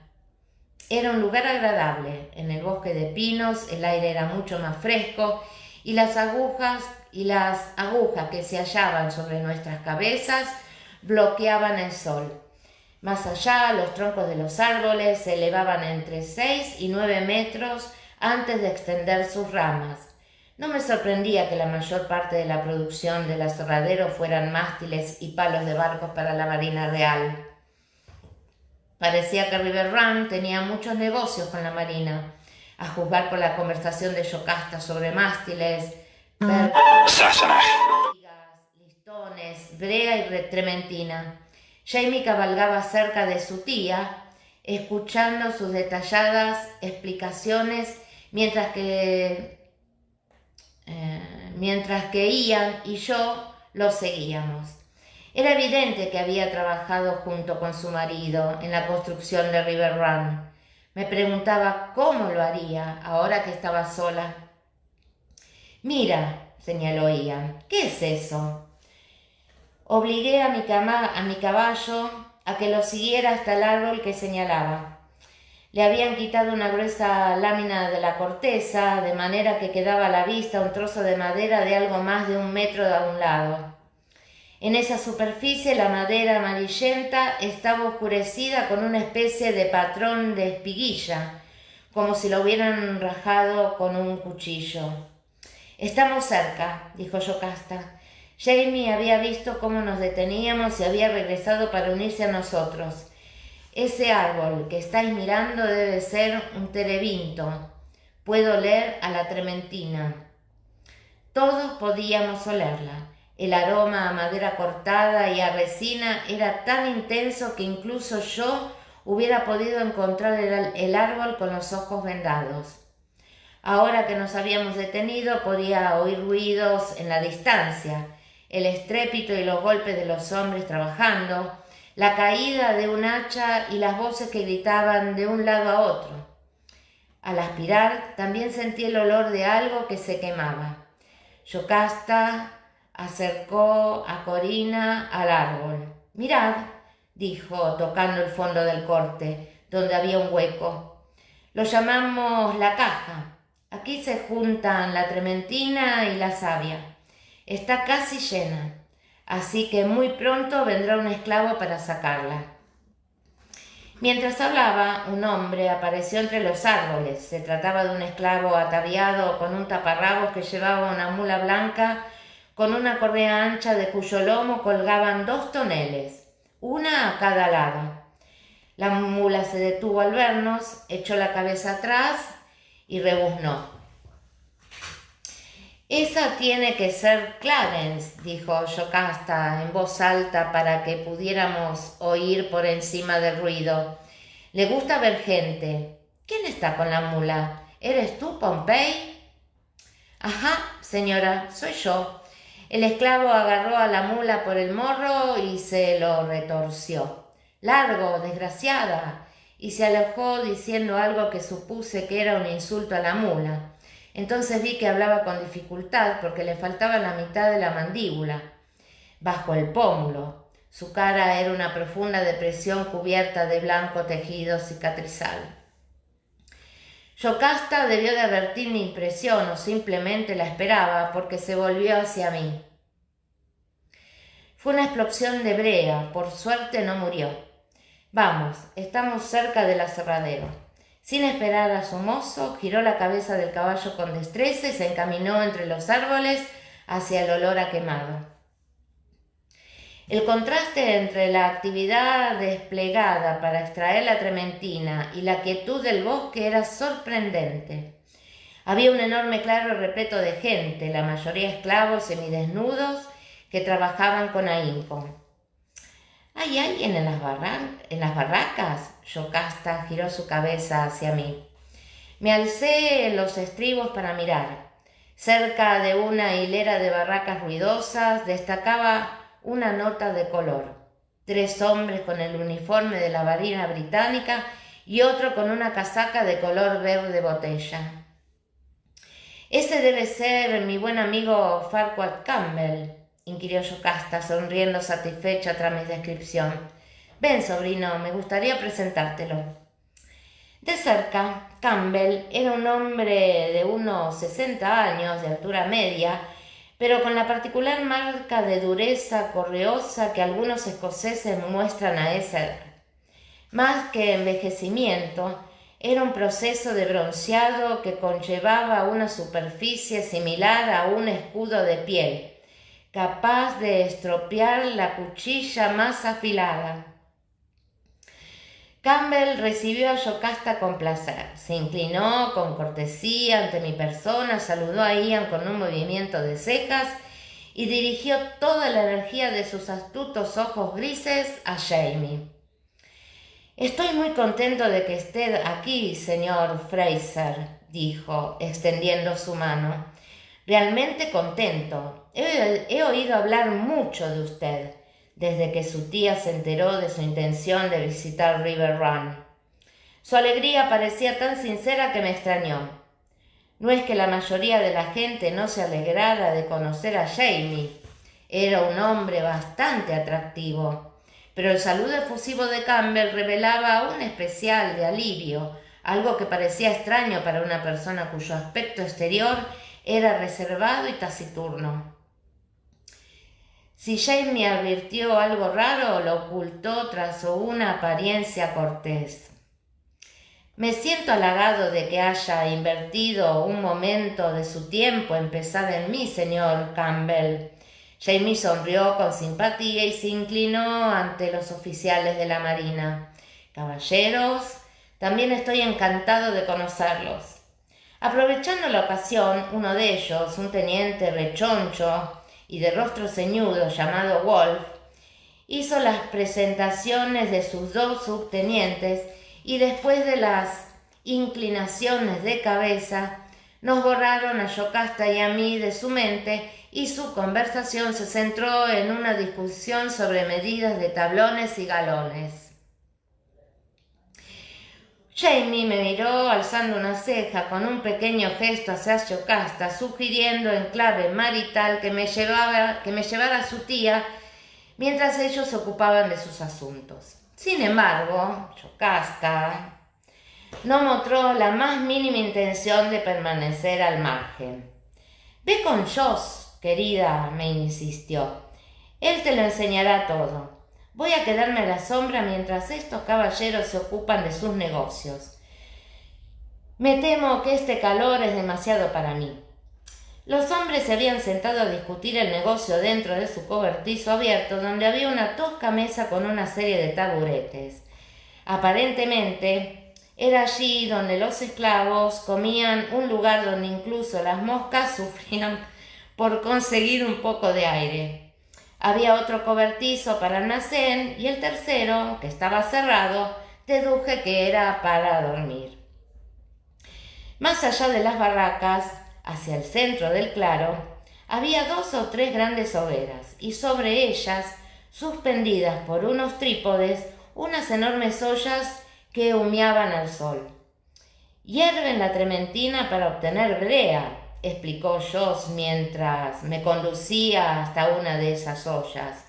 Era un lugar agradable. En el bosque de pinos el aire era mucho más fresco y las agujas que se hallaban sobre nuestras cabezas bloqueaban el sol. Más allá, los troncos de los árboles se elevaban entre 6 y 9 metros antes de extender sus ramas. No me sorprendía que la mayor parte de la producción del aserradero fueran mástiles y palos de barcos para la Marina Real. Parecía que River Run tenía muchos negocios con la Marina, a juzgar por la conversación de Yocasta sobre mástiles, listones, brea y trementina. Jamie cabalgaba cerca de su tía, escuchando sus detalladas explicaciones, mientras que Ian y yo lo seguíamos. Era evidente que había trabajado junto con su marido en la construcción de River Run. Me preguntaba cómo lo haría ahora que estaba sola. «Mira», señaló Ian, «¿qué es eso?». Obligué a mi caballo a que lo siguiera hasta el árbol que señalaba. Le habían quitado una gruesa lámina de la corteza, de manera que quedaba a la vista un trozo de madera de algo más de 1 metro de un lado. En esa superficie la madera amarillenta estaba oscurecida con una especie de patrón de espiguilla, como si lo hubieran rajado con un cuchillo. «Estamos cerca», dijo Yocasta. Jamie había visto cómo nos deteníamos y había regresado para unirse a nosotros. «Ese árbol que estáis mirando debe ser un terebinto. Puedo oler a la trementina». Todos podíamos olerla. El aroma a madera cortada y a resina era tan intenso que incluso yo hubiera podido encontrar el árbol con los ojos vendados. Ahora que nos habíamos detenido, podía oír ruidos en la distancia, el estrépito y los golpes de los hombres trabajando, la caída de un hacha y las voces que gritaban de un lado a otro. Al aspirar, también sentí el olor de algo que se quemaba. Yocasta acercó a Corina al árbol. «Mirad», dijo, tocando el fondo del corte, donde había un hueco. «Lo llamamos la caja. Aquí se juntan la trementina y la savia. Está casi llena, así que muy pronto vendrá un esclavo para sacarla». Mientras hablaba, un hombre apareció entre los árboles. Se trataba de un esclavo ataviado con un taparrabos que llevaba una mula blanca con una correa ancha de cuyo lomo colgaban 2 toneles, una a cada lado. La mula se detuvo al vernos, echó la cabeza atrás y rebuznó. «Esa tiene que ser Clarence», dijo Yocasta en voz alta para que pudiéramos oír por encima del ruido. «Le gusta ver gente. ¿Quién está con la mula? ¿Eres tú, Pompey?» «Ajá, señora, soy yo». El esclavo agarró a la mula por el morro y se lo retorció. «Largo, desgraciada», y se alejó diciendo algo que supuse que era un insulto a la mula. Entonces vi que hablaba con dificultad porque le faltaba la mitad de la mandíbula, bajo el pómulo. Su cara era una profunda depresión cubierta de blanco tejido cicatrizal. Yocasta debió de advertir mi impresión o simplemente la esperaba porque se volvió hacia mí. Fue una explosión de brea, por suerte no murió. «Vamos, estamos cerca del aserradero». Sin esperar a su mozo, giró la cabeza del caballo con destreza y se encaminó entre los árboles hacia el olor a quemado. El contraste entre la actividad desplegada para extraer la trementina y la quietud del bosque era sorprendente. Había un enorme claro repleto de gente, la mayoría esclavos semidesnudos que trabajaban con ahínco. «¿Hay alguien en las barracas?» Yocasta giró su cabeza hacia mí. Me alcé en los estribos para mirar. Cerca de una hilera de barracas ruidosas destacaba una nota de color. 3 hombres con el uniforme de la Marina británica y otro con una casaca de color verde botella. «Ese debe ser mi buen amigo Farquhar Campbell», inquirió Yocasta, sonriendo satisfecha tras mi descripción. «Ven, sobrino, me gustaría presentártelo». De cerca, Campbell era un hombre de unos 60 años, de altura media, pero con la particular marca de dureza correosa que algunos escoceses muestran a esa edad. Más que envejecimiento, era un proceso de bronceado que conllevaba una superficie similar a un escudo de piel, capaz de estropear la cuchilla más afilada. Campbell recibió a Yocasta con placer. Se inclinó con cortesía ante mi persona, saludó a Ian con un movimiento de cejas y dirigió toda la energía de sus astutos ojos grises a Jamie. «Estoy muy contento de que esté aquí, señor Fraser», dijo, extendiendo su mano. «Realmente contento. He oído hablar mucho de usted desde que su tía se enteró de su intención de visitar River Run. Su alegría parecía tan sincera que me extrañó. No es que la mayoría de la gente no se alegrara de conocer a Jamie. Era un hombre bastante atractivo, pero el saludo efusivo de Campbell revelaba un especial de alivio, algo que parecía extraño para una persona cuyo aspecto exterior era reservado y taciturno. Si Jamie advirtió algo raro, lo ocultó tras una apariencia cortés. Me siento halagado de que haya invertido un momento de su tiempo en pensar en mí, señor Campbell. Jamie sonrió con simpatía y se inclinó ante los oficiales de la marina. Caballeros, también estoy encantado de conocerlos. Aprovechando la ocasión, uno de ellos, un teniente rechoncho y de rostro ceñudo llamado Wolf, hizo las presentaciones de sus dos subtenientes y después de las inclinaciones de cabeza nos borraron a Yocasta y a mí de su mente y su conversación se centró en una discusión sobre medidas de tablones y galones. Jamie me miró alzando una ceja con un pequeño gesto hacia Yocasta, sugiriendo en clave marital que me llevara a su tía mientras ellos se ocupaban de sus asuntos. Sin embargo, Yocasta no mostró la más mínima intención de permanecer al margen. «Ve con Joss, querida», me insistió. «Él te lo enseñará todo. Voy a quedarme a la sombra mientras estos caballeros se ocupan de sus negocios. Me temo que este calor es demasiado para mí». Los hombres se habían sentado a discutir el negocio dentro de su cobertizo abierto, donde había una tosca mesa con una serie de taburetes. Aparentemente, era allí donde los esclavos comían, un lugar donde incluso las moscas sufrían por conseguir un poco de aire. Había otro cobertizo para almacén y el tercero, que estaba cerrado, deduje que era para dormir. Más allá de las barracas, hacia el centro del claro, había 2 o 3 grandes hogueras y sobre ellas, suspendidas por unos trípodes, unas enormes ollas que humeaban al sol. «Hierven la trementina para obtener brea», explicó Joss mientras me conducía hasta una de esas ollas.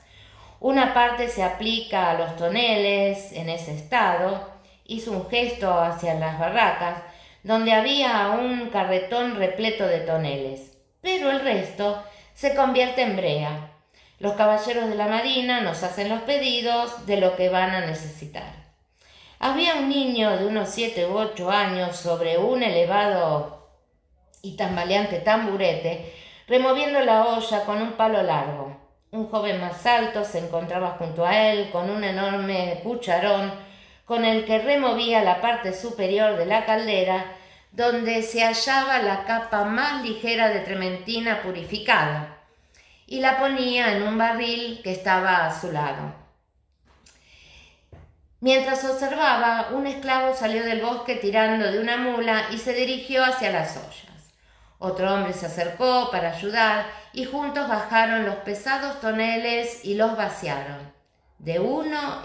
«Una parte se aplica a los toneles en ese estado», hizo un gesto hacia las barracas, donde había un carretón repleto de toneles, «pero el resto se convierte en brea. Los caballeros de la marina nos hacen los pedidos de lo que van a necesitar». Había un niño de unos 7 u 8 años sobre un elevado y tambaleante tamburete, removiendo la olla con un palo largo. Un joven más alto se encontraba junto a él con un enorme cucharón con el que removía la parte superior de la caldera, donde se hallaba la capa más ligera de trementina purificada, y la ponía en un barril que estaba a su lado. Mientras observaba, un esclavo salió del bosque tirando de una mula y se dirigió hacia las ollas. Otro hombre se acercó para ayudar y juntos bajaron los pesados toneles y los vaciaron, de uno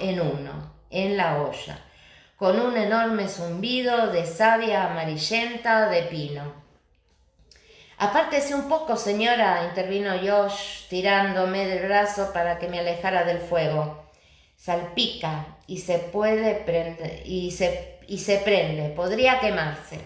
en la olla, con un enorme zumbido de savia amarillenta de pino. «Apártese un poco, señora», intervino Josh, tirándome del brazo para que me alejara del fuego. «Salpica y se prende, podría quemarse».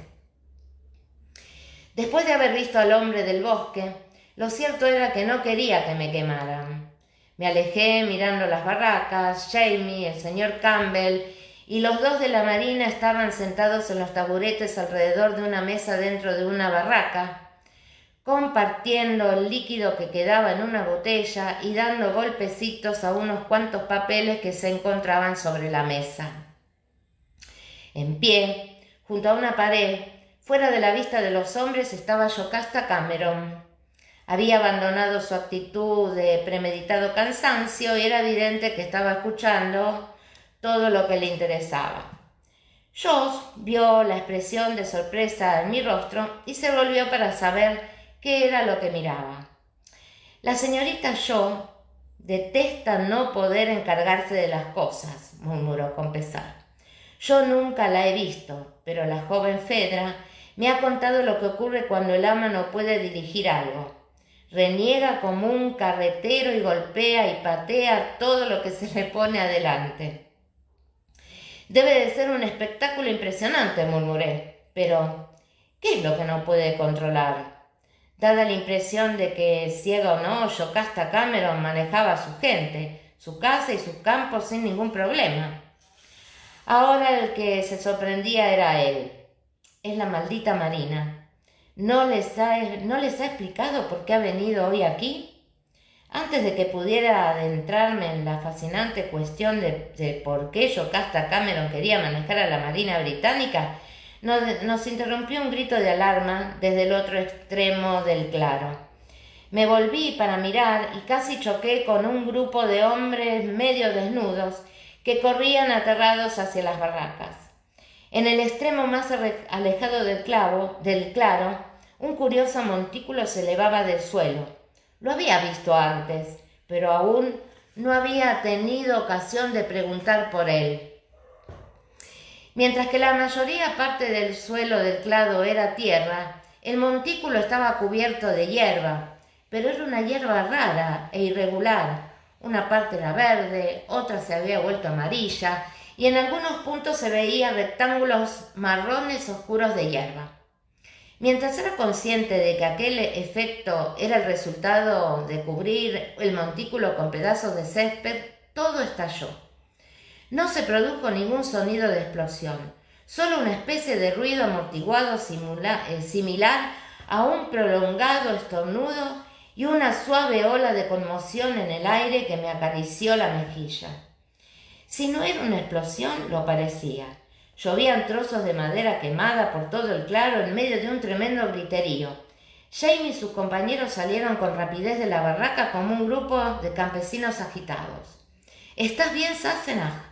Después de haber visto al hombre del bosque, lo cierto era que no quería que me quemaran. Me alejé mirando las barracas. Jamie, el señor Campbell y los 2 de la marina estaban sentados en los taburetes alrededor de una mesa dentro de una barraca, compartiendo el líquido que quedaba en una botella y dando golpecitos a unos cuantos papeles que se encontraban sobre la mesa. En pie, junto a una pared, fuera de la vista de los hombres, estaba Yocasta Cameron. Había abandonado su actitud de premeditado cansancio y era evidente que estaba escuchando todo lo que le interesaba. Joss vio la expresión de sorpresa en mi rostro y se volvió para saber qué era lo que miraba. «La señorita Shaw detesta no poder encargarse de las cosas», murmuró con pesar. «Yo nunca la he visto, pero la joven Fedra me ha contado lo que ocurre cuando el ama no puede dirigir algo. Reniega como un carretero y golpea y patea todo lo que se le pone adelante. Debe de ser un espectáculo impresionante, murmuré. Pero, ¿qué es lo que no puede controlar? Dada la impresión de que, ciega o no, Yocasta Cameron manejaba a su gente, su casa y sus campos sin ningún problema. Ahora el que se sorprendía era él. Es la maldita Marina. ¿No les ha explicado por qué ha venido hoy aquí? Antes de que pudiera adentrarme en la fascinante cuestión de por qué Yocasta Cameron quería manejar a la Marina Británica, nos interrumpió un grito de alarma desde el otro extremo del claro. Me volví para mirar y casi choqué con un grupo de hombres medio desnudos que corrían aterrados hacia las barracas. En el extremo más alejado del claro, un curioso montículo se elevaba del suelo. Lo había visto antes, pero aún no había tenido ocasión de preguntar por él. Mientras que la mayoría parte del suelo del clado era tierra, el montículo estaba cubierto de hierba, pero era una hierba rara e irregular. Una parte era verde, otra se había vuelto amarilla, y en algunos puntos se veían rectángulos marrones oscuros de hierba. Mientras era consciente de que aquel efecto era el resultado de cubrir el montículo con pedazos de césped, todo estalló. No se produjo ningún sonido de explosión, solo una especie de ruido amortiguado similar a un prolongado estornudo y una suave ola de conmoción en el aire que me acarició la mejilla. Si no era una explosión, lo parecía. Llovían trozos de madera quemada por todo el claro en medio de un tremendo griterío. Jamie y sus compañeros salieron con rapidez de la barraca como un grupo de campesinos agitados. ¿Estás bien, Sassenach?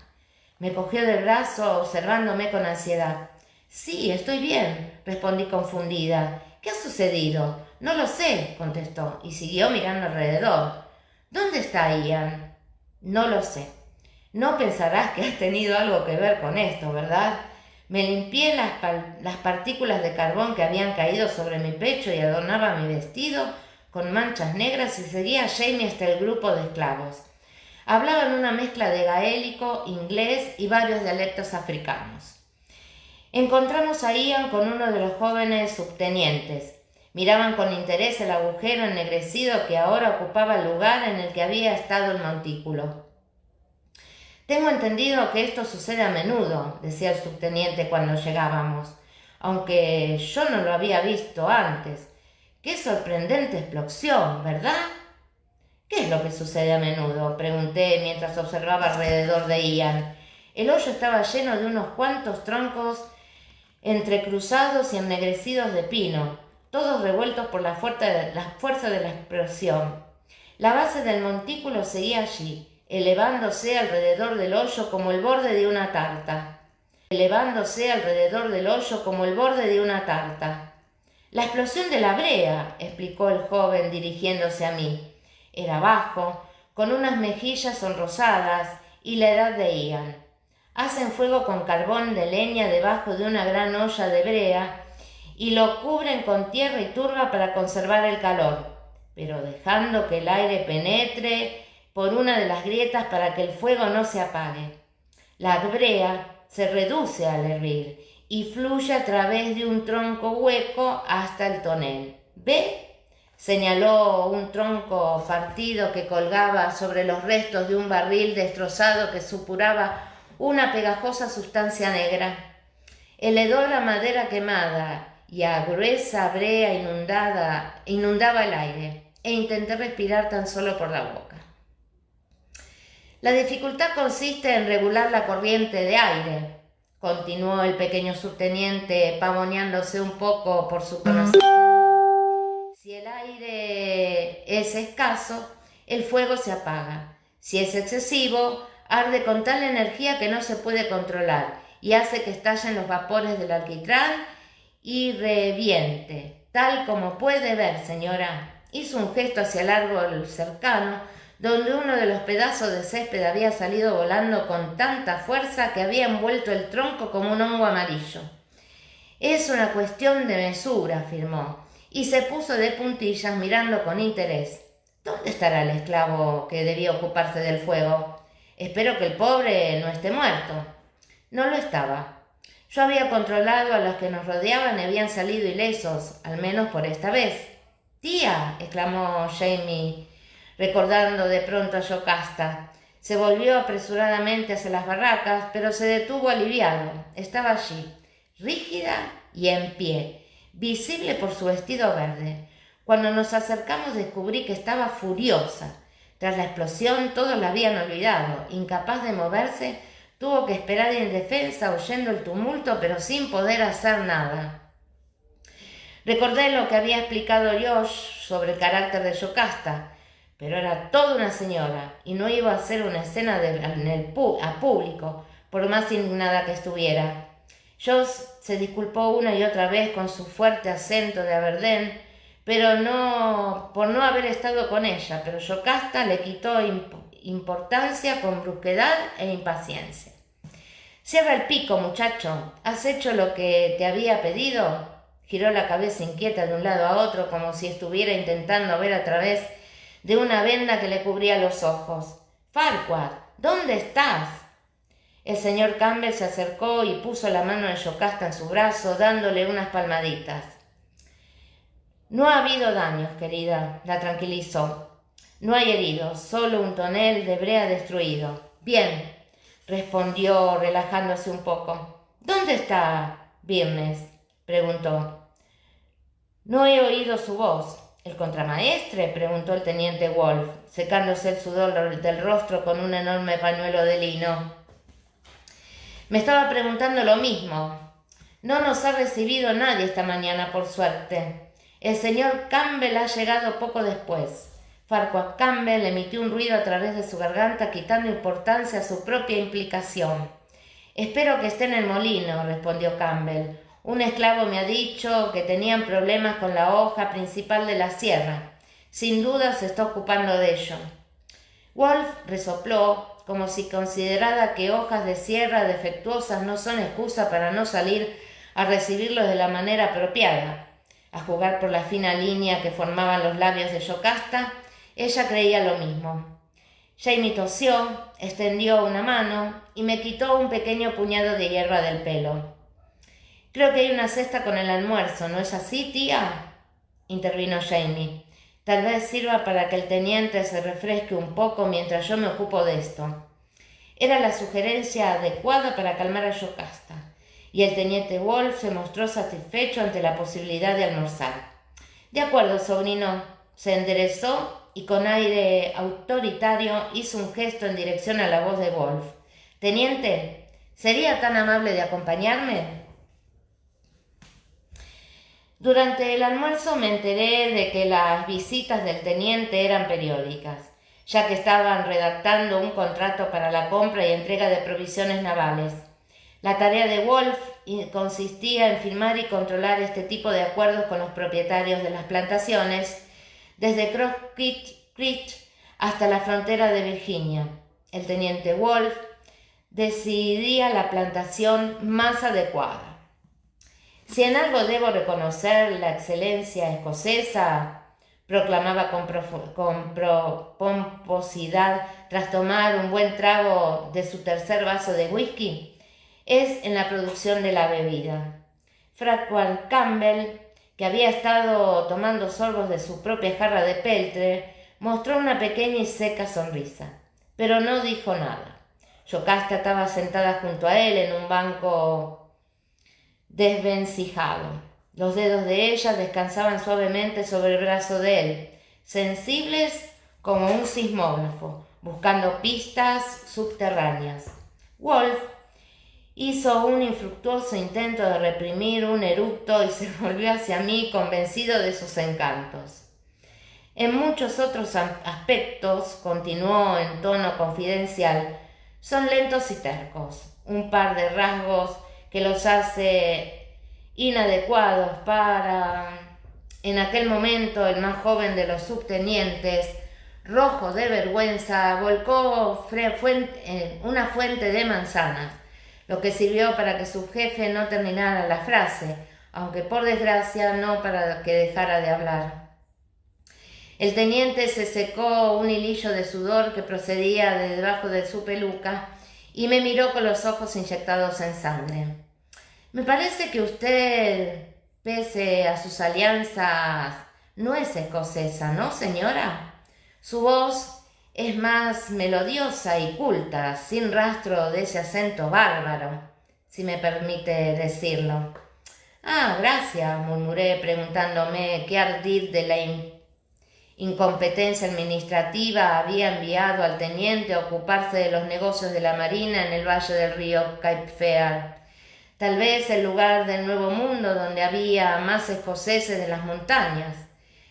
Me cogió del brazo observándome con ansiedad. Sí, estoy bien, respondí confundida. ¿Qué ha sucedido? No lo sé, contestó, y siguió mirando alrededor. ¿Dónde está Ian? No lo sé. No pensarás que has tenido algo que ver con esto, ¿verdad? Me limpié las partículas de carbón que habían caído sobre mi pecho y adornaba mi vestido con manchas negras y seguía a Jamie hasta el grupo de esclavos. Hablaban una mezcla de gaélico, inglés y varios dialectos africanos. Encontramos a Ian con uno de los jóvenes subtenientes. Miraban con interés el agujero ennegrecido que ahora ocupaba el lugar en el que había estado el montículo. Tengo entendido que esto sucede a menudo, decía el subteniente cuando llegábamos, aunque yo no lo había visto antes. ¡Qué sorprendente explosión!, ¿verdad? ¿Qué es lo que sucede a menudo?, pregunté mientras observaba alrededor de Ian. El hoyo estaba lleno de unos cuantos troncos entrecruzados y ennegrecidos de pino, todos revueltos por la fuerza de la explosión. La base del montículo seguía allí, elevándose alrededor del hoyo como el borde de una tarta. La explosión de la brea, explicó el joven dirigiéndose a mí. Era bajo, con unas mejillas sonrosadas y la edad de Ian. Hacen fuego con carbón de leña debajo de una gran olla de brea y lo cubren con tierra y turba para conservar el calor, pero dejando que el aire penetre por una de las grietas para que el fuego no se apague. La brea se reduce al hervir y fluye a través de un tronco hueco hasta el tonel. ¿Ve?, señaló un tronco partido que colgaba sobre los restos de un barril destrozado que supuraba una pegajosa sustancia negra. El hedor a madera quemada y a gruesa brea inundaba el aire, e intenté respirar tan solo por la boca. La dificultad consiste en regular la corriente de aire, continuó el pequeño subteniente, pavoneándose un poco por su conocimiento. Si el aire es escaso, el fuego se apaga. Si es excesivo, arde con tal energía que no se puede controlar y hace que estallen los vapores del alquitrán y reviente, tal como puede ver, señora. Hizo un gesto hacia el árbol cercano, donde uno de los pedazos de césped había salido volando con tanta fuerza que había envuelto el tronco como un hongo amarillo. Es una cuestión de mesura, afirmó, y se puso de puntillas mirando con interés. ¿Dónde estará el esclavo que debía ocuparse del fuego? Espero que el pobre no esté muerto. No lo estaba. Yo había controlado a los que nos rodeaban y habían salido ilesos, al menos por esta vez. —¡Tía! —exclamó Jamie, recordando de pronto a Yocasta. Se volvió apresuradamente hacia las barracas, pero se detuvo aliviado. Estaba allí, rígida y en pie, visible por su vestido verde. Cuando nos acercamos descubrí que estaba furiosa. Tras la explosión todos la habían olvidado. Incapaz de moverse, tuvo que esperar indefensa oyendo el tumulto, pero sin poder hacer nada. Recordé lo que había explicado Josh sobre el carácter de Yocasta, pero era toda una señora y no iba a hacer una escena a público, por más indignada que estuviera. Josh se disculpó una y otra vez con su fuerte acento de Aberdeen, pero por no haber estado con ella, pero Yocasta le quitó importancia con brusquedad e impaciencia. —Cierra el pico, muchacho. ¿Has hecho lo que te había pedido? Giró la cabeza inquieta de un lado a otro, como si estuviera intentando ver a través de una venda que le cubría los ojos. —Farquaad, ¿dónde estás? El señor Campbell se acercó y puso la mano de Yocasta en su brazo, dándole unas palmaditas. —No ha habido daños, querida —la tranquilizó—. No hay heridos, solo un tonel de brea destruido. —Bien —respondió relajándose un poco—. ¿Dónde está Birnes? —preguntó. —No he oído su voz. —¿El contramaestre? —preguntó el teniente Wolf, secándose el sudor del rostro con un enorme pañuelo de lino. —Me estaba preguntando lo mismo. No nos ha recibido nadie esta mañana, por suerte. El señor Campbell ha llegado poco después. Farquaad Campbell emitió un ruido a través de su garganta, quitando importancia a su propia implicación. —Espero que esté en el molino —respondió Campbell—. Un esclavo me ha dicho que tenían problemas con la hoja principal de la sierra. Sin duda se está ocupando de ello. Wolf resopló, como si considerara que hojas de sierra defectuosas no son excusa para no salir a recibirlos de la manera apropiada. A jugar por la fina línea que formaban los labios de Yocasta, ella creía lo mismo. Jamie tosió, extendió una mano y me quitó un pequeño puñado de hierba del pelo. —Creo que hay una cesta con el almuerzo, ¿no es así, tía? —intervino Jamie. —Tal vez sirva para que el teniente se refresque un poco mientras yo me ocupo de esto. Era la sugerencia adecuada para calmar a Yocasta, y el teniente Wolf se mostró satisfecho ante la posibilidad de almorzar. —De acuerdo, sobrino. Se enderezó y con aire autoritario hizo un gesto en dirección a la voz de Wolf. —Teniente, ¿sería tan amable de acompañarme? Durante el almuerzo me enteré de que las visitas del teniente eran periódicas, ya que estaban redactando un contrato para la compra y entrega de provisiones navales. La tarea de Wolf consistía en firmar y controlar este tipo de acuerdos con los propietarios de las plantaciones, desde Cross Creek hasta la frontera de Virginia. El teniente Wolf decidía la plantación más adecuada. Si en algo debo reconocer la excelencia escocesa, proclamaba con pomposidad tras tomar un buen trago de su tercer vaso de whisky, es en la producción de la bebida. Farquaad Campbell, que había estado tomando sorbos de su propia jarra de peltre, mostró una pequeña y seca sonrisa, pero no dijo nada. Yocasta estaba sentada junto a él en un banco desvencijado. Los dedos de ella descansaban suavemente sobre el brazo de él, sensibles como un sismógrafo, buscando pistas subterráneas. Wolf hizo un infructuoso intento de reprimir un eructo y se volvió hacia mí convencido de sus encantos. En muchos otros aspectos, continuó en tono confidencial, son lentos y tercos, un par de rasgos que los hace inadecuados para... En aquel momento el más joven de los subtenientes, rojo de vergüenza, volcó una fuente de manzanas, lo que sirvió para que su jefe no terminara la frase, aunque por desgracia no para que dejara de hablar. El teniente se secó un hilillo de sudor que procedía de debajo de su peluca y me miró con los ojos inyectados en sangre. Me parece que usted, pese a sus alianzas, no es escocesa, ¿no, señora? Su voz es más melodiosa y culta, sin rastro de ese acento bárbaro, si me permite decirlo. Ah, gracias, murmuré, preguntándome qué ardid de la incompetencia administrativa había enviado al teniente a ocuparse de los negocios de la marina en el valle del río Cape Fear. Tal vez el lugar del Nuevo Mundo donde había más escoceses de las montañas.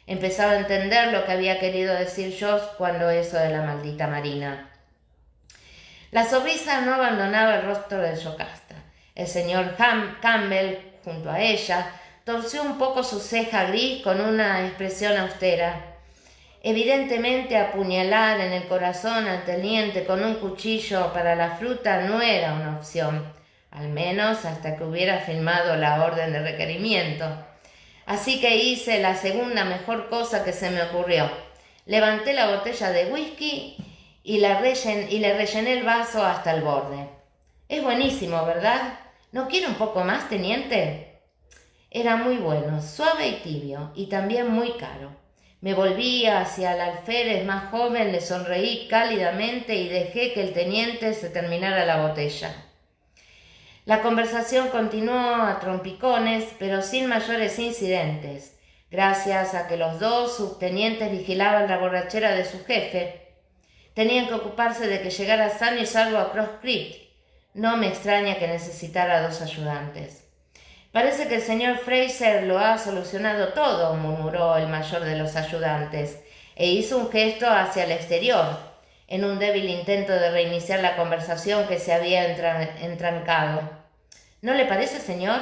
Empezaba a entender lo que había querido decir Josh cuando eso de la maldita marina. La sonrisa no abandonaba el rostro de Yocasta. El señor Campbell, junto a ella, torció un poco su ceja gris con una expresión austera. Evidentemente apuñalar en el corazón al teniente con un cuchillo para la fruta no era una opción, al menos hasta que hubiera firmado la orden de requerimiento. Así que hice la segunda mejor cosa que se me ocurrió. Levanté la botella de whisky y le rellené el vaso hasta el borde. Es buenísimo, ¿verdad? ¿No quiere un poco más, teniente? Era muy bueno, suave y tibio, y también muy caro. Me volví hacia el alférez más joven, le sonreí cálidamente y dejé que el teniente se terminara la botella. La conversación continuó a trompicones, pero sin mayores incidentes, gracias a que los dos subtenientes vigilaban la borrachera de su jefe. Tenían que ocuparse de que llegara sano y salvo a Cross Creek. No me extraña que necesitara 2 ayudantes. Parece que el señor Fraser lo ha solucionado todo, murmuró el mayor de los ayudantes, e hizo un gesto hacia el exterior, en un débil intento de reiniciar la conversación que se había entrancado. ¿No le parece, señor?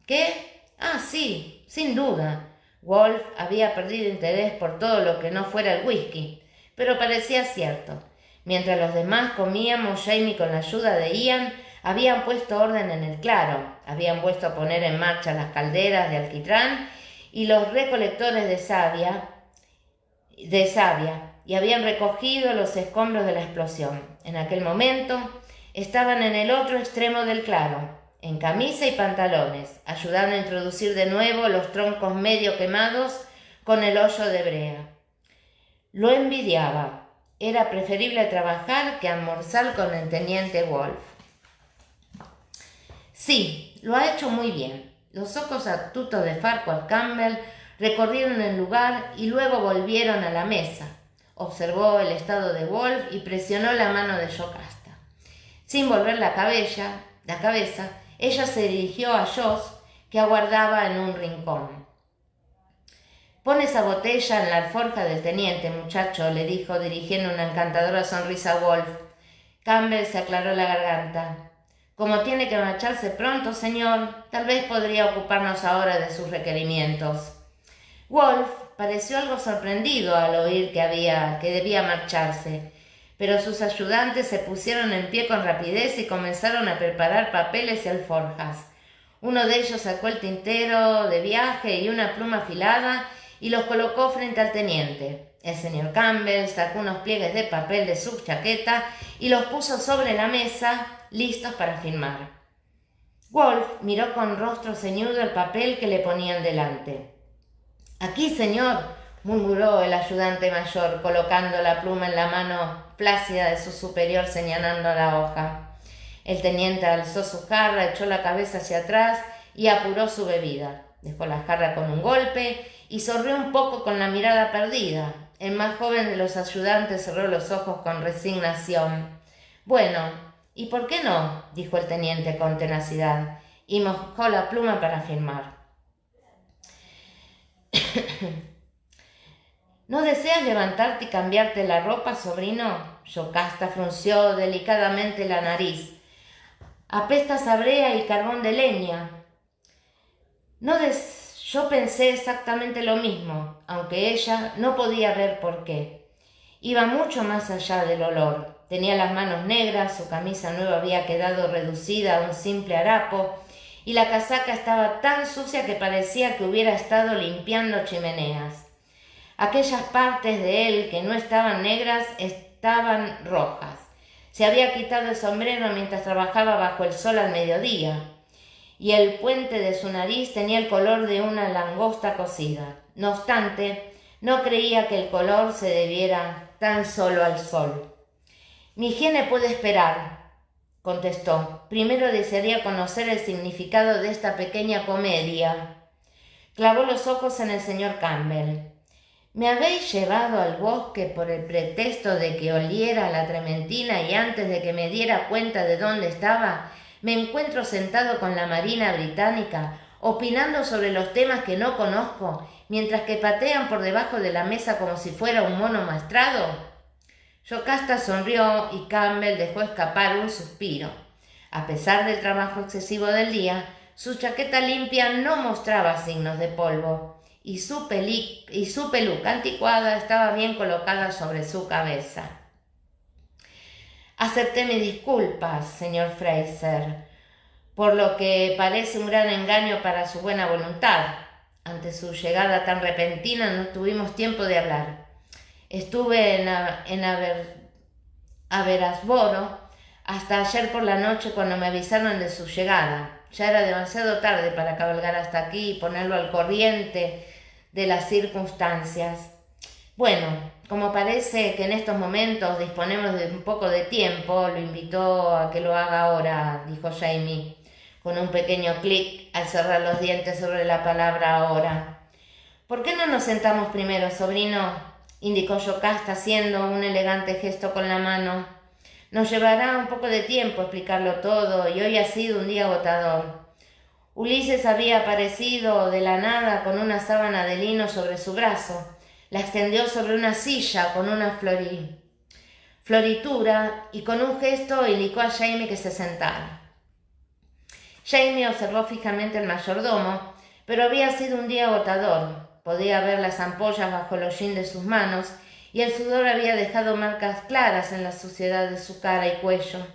¿Qué? Ah, sí, sin duda. Wolf había perdido interés por todo lo que no fuera el whisky, pero parecía cierto. Mientras los demás comíamos, Jamie, con la ayuda de Ian, habían puesto orden en el claro, habían puesto a poner en marcha las calderas de alquitrán y los recolectores de savia, y habían recogido los escombros de la explosión. En aquel momento estaban en el otro extremo del claro, en camisa y pantalones, ayudando a introducir de nuevo los troncos medio quemados con el hoyo de brea. Lo envidiaba. Era preferible trabajar que almorzar con el teniente Wolf. Sí, lo ha hecho muy bien. Los ojos astutos de Farquhar Campbell recorrieron el lugar y luego volvieron a la mesa. Observó el estado de Wolf y presionó la mano de Yocasta. Sin volver la cabeza, ella se dirigió a Josh, que aguardaba en un rincón. «Pon esa botella en la alforja del teniente, muchacho», le dijo, dirigiendo una encantadora sonrisa a Wolf. Campbell se aclaró la garganta. «Como tiene que marcharse pronto, señor, tal vez podría ocuparnos ahora de sus requerimientos». Wolf pareció algo sorprendido al oír que debía marcharse, pero sus ayudantes se pusieron en pie con rapidez y comenzaron a preparar papeles y alforjas. Uno de ellos sacó el tintero de viaje y una pluma afilada y los colocó frente al teniente. El señor Campbell sacó unos pliegues de papel de su chaqueta y los puso sobre la mesa, listos para firmar. Wolf miró con rostro ceñudo el papel que le ponían delante. «Aquí, señor», murmuró el ayudante mayor, colocando la pluma en la mano plácida de su superior, señalando la hoja. El teniente alzó su jarra, echó la cabeza hacia atrás y apuró su bebida. Dejó la jarra con un golpe y sonrió un poco con la mirada perdida. El más joven de los ayudantes cerró los ojos con resignación. «Bueno, ¿y por qué no?», dijo el teniente con tenacidad, y mojó la pluma para firmar. «¿No deseas levantarte y cambiarte la ropa, sobrino?», Yocasta frunció delicadamente la nariz. «Apestas a brea y carbón de leña». Yo pensé exactamente lo mismo, aunque ella no podía ver por qué. Iba mucho más allá del olor. Tenía las manos negras, su camisa nueva había quedado reducida a un simple harapo, y la casaca estaba tan sucia que parecía que hubiera estado limpiando chimeneas. Aquellas partes de él que no estaban negras estaban rojas. Se había quitado el sombrero mientras trabajaba bajo el sol al mediodía, y el puente de su nariz tenía el color de una langosta cocida. No obstante, no creía que el color se debiera tan solo al sol. Mi higiene puede esperar, contestó. Primero desearía conocer el significado de esta pequeña comedia. Clavó los ojos en el señor Campbell. ¿Me habéis llevado al bosque por el pretexto de que oliera la trementina y antes de que me diera cuenta de dónde estaba, me encuentro sentado con la Marina Británica, opinando sobre los temas que no conozco, mientras que patean por debajo de la mesa como si fuera un mono maestrado? Yocasta sonrió y Campbell dejó escapar un suspiro. A pesar del trabajo excesivo del día, su chaqueta limpia no mostraba signos de polvo, y su peluca anticuada estaba bien colocada sobre su cabeza. Acepté mis disculpas, señor Fraser, por lo que parece un gran engaño para su buena voluntad. Ante su llegada tan repentina no tuvimos tiempo de hablar. Estuve en Averasboro hasta ayer por la noche cuando me avisaron de su llegada. Ya era demasiado tarde para cabalgar hasta aquí y ponerlo al corriente de las circunstancias. Bueno, como parece que en estos momentos disponemos de un poco de tiempo, lo invitó a que lo haga ahora, dijo Jamie, con un pequeño clic al cerrar los dientes sobre la palabra ahora. ¿Por qué no nos sentamos primero, sobrino?, indicó Yocasta haciendo un elegante gesto con la mano. Nos llevará un poco de tiempo explicarlo todo y hoy ha sido un día agotador. Ulises había aparecido de la nada con una sábana de lino sobre su brazo. La extendió sobre una silla con una floritura y con un gesto indicó a Jamie que se sentara. Jamie observó fijamente al mayordomo, pero había sido un día agotador. Podía ver las ampollas bajo el hollín de sus manos y el sudor había dejado marcas claras en la suciedad de su cara y cuello.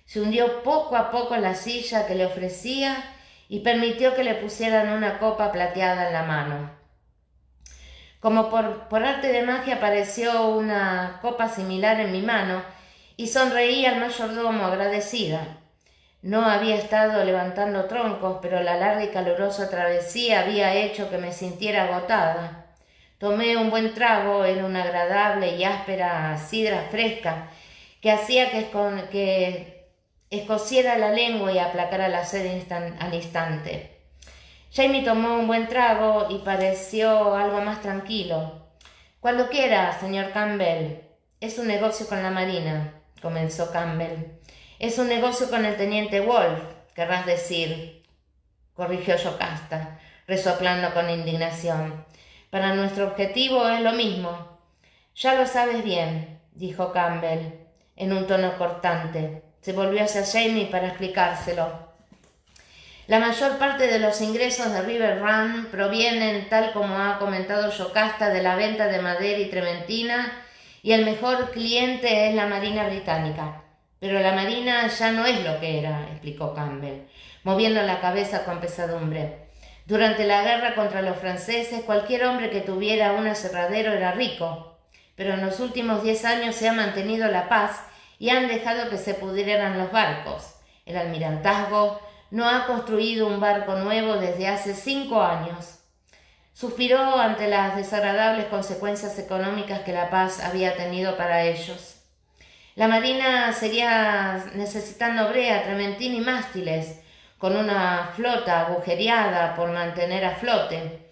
Se hundió poco a poco en la silla que le ofrecía y permitió que le pusieran una copa plateada en la mano. Como por arte de magia apareció una copa similar en mi mano y sonreí al mayordomo agradecida. No había estado levantando troncos, pero la larga y calurosa travesía había hecho que me sintiera agotada. Tomé un buen trago, era una agradable y áspera sidra fresca que hacía que escociera la lengua y aplacara la sed al instante. Jamie tomó un buen trago y pareció algo más tranquilo. Cuando quiera, señor Campbell. Es un negocio con la Marina, comenzó Campbell. Es un negocio con el teniente Wolfe, querrás decir, corrigió Yocasta, resoplando con indignación. Para nuestro objetivo es lo mismo. Ya lo sabes bien, dijo Campbell, en un tono cortante. Se volvió hacia Jamie para explicárselo. La mayor parte de los ingresos de River Run provienen, tal como ha comentado Yocasta, de la venta de madera y trementina, y el mejor cliente es la Marina Británica. Pero la Marina ya no es lo que era, explicó Campbell, moviendo la cabeza con pesadumbre. Durante la guerra contra los franceses, cualquier hombre que tuviera un aserradero era rico, pero en los últimos 10 años se ha mantenido la paz y han dejado que se pudrieran los barcos. El almirantazgo no ha construido un barco nuevo desde hace 5 años. Suspiró ante las desagradables consecuencias económicas que la paz había tenido para ellos. La Marina seguía necesitando brea, trementina y mástiles, con una flota agujereada por mantener a flote.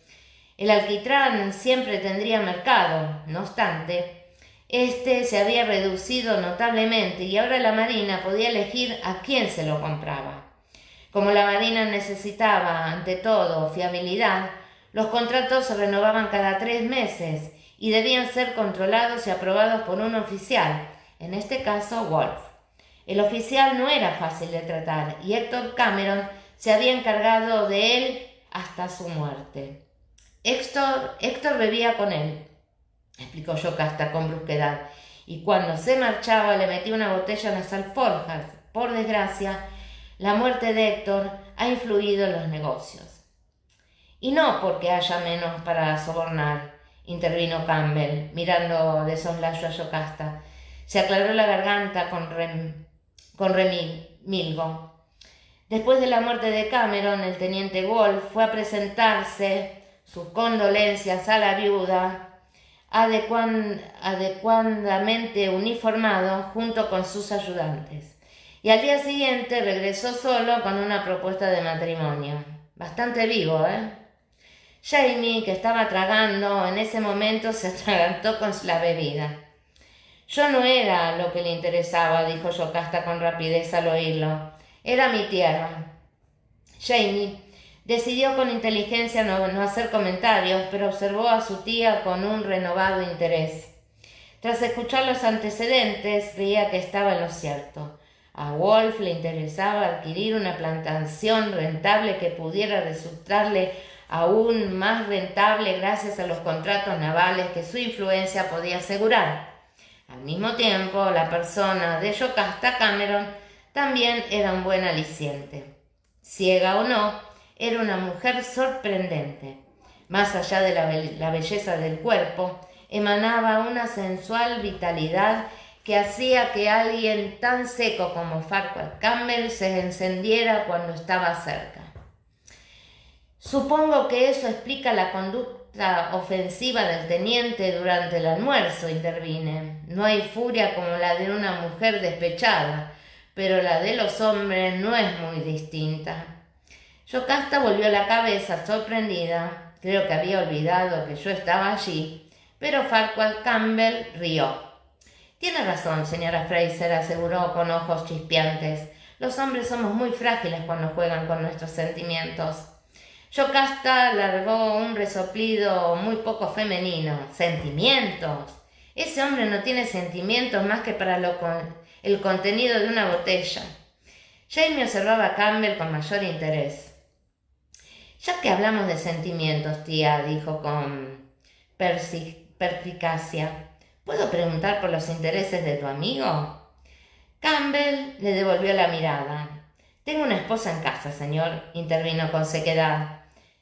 El alquitrán siempre tendría mercado, no obstante, este se había reducido notablemente y ahora la Marina podía elegir a quién se lo compraba. Como la Marina necesitaba, ante todo, fiabilidad, los contratos se renovaban cada 3 meses y debían ser controlados y aprobados por un oficial, en este caso Wolfe. El oficial no era fácil de tratar y Héctor Cameron se había encargado de él hasta su muerte. Héctor bebía con él, explicó Yocasta con brusquedad, y cuando se marchaba le metía una botella en las alforjas. Por desgracia, la muerte de Héctor ha influido en los negocios. Y no porque haya menos para sobornar, intervino Campbell, mirando de soslayo a Yocasta. Se aclaró la garganta con remilgo. Después de la muerte de Cameron, el teniente Wolfe fue a presentarse sus condolencias a la viuda, adecuadamente uniformado junto con sus ayudantes. Y al día siguiente regresó solo con una propuesta de matrimonio. Bastante vivo, ¿eh? Jamie, que estaba tragando, en ese momento se atragantó con la bebida. Yo no era lo que le interesaba, dijo Yocasta con rapidez al oírlo. Era mi tierra. Jamie decidió con inteligencia no hacer comentarios, pero observó a su tía con un renovado interés. Tras escuchar los antecedentes, creía que estaba en lo cierto. A Wolfe le interesaba adquirir una plantación rentable que pudiera resultarle aún más rentable gracias a los contratos navales que su influencia podía asegurar. Al mismo tiempo, la persona de Yocasta Cameron también era un buen aliciente. Ciega o no, era una mujer sorprendente. Más allá de la belleza del cuerpo, emanaba una sensual vitalidad que hacía que alguien tan seco como Farquhar Campbell se encendiera cuando estaba cerca. Supongo que eso explica la conducta ofensiva del teniente durante el almuerzo, intervine. No hay furia como la de una mujer despechada, pero la de los hombres no es muy distinta. Yocasta volvió la cabeza sorprendida. Creo que había olvidado que yo estaba allí, pero Farquhar Campbell rió. Tiene razón, señora Fraser, aseguró con ojos chispeantes. Los hombres somos muy frágiles cuando juegan con nuestros sentimientos. Yocasta largó un resoplido muy poco femenino. ¿Sentimientos? Ese hombre no tiene sentimientos más que para el contenido de una botella. Jamie observaba a Campbell con mayor interés. Ya que hablamos de sentimientos, tía, dijo con perspicacia, ¿puedo preguntar por los intereses de tu amigo? Campbell le devolvió la mirada. Tengo una esposa en casa, señor, intervino con sequedad.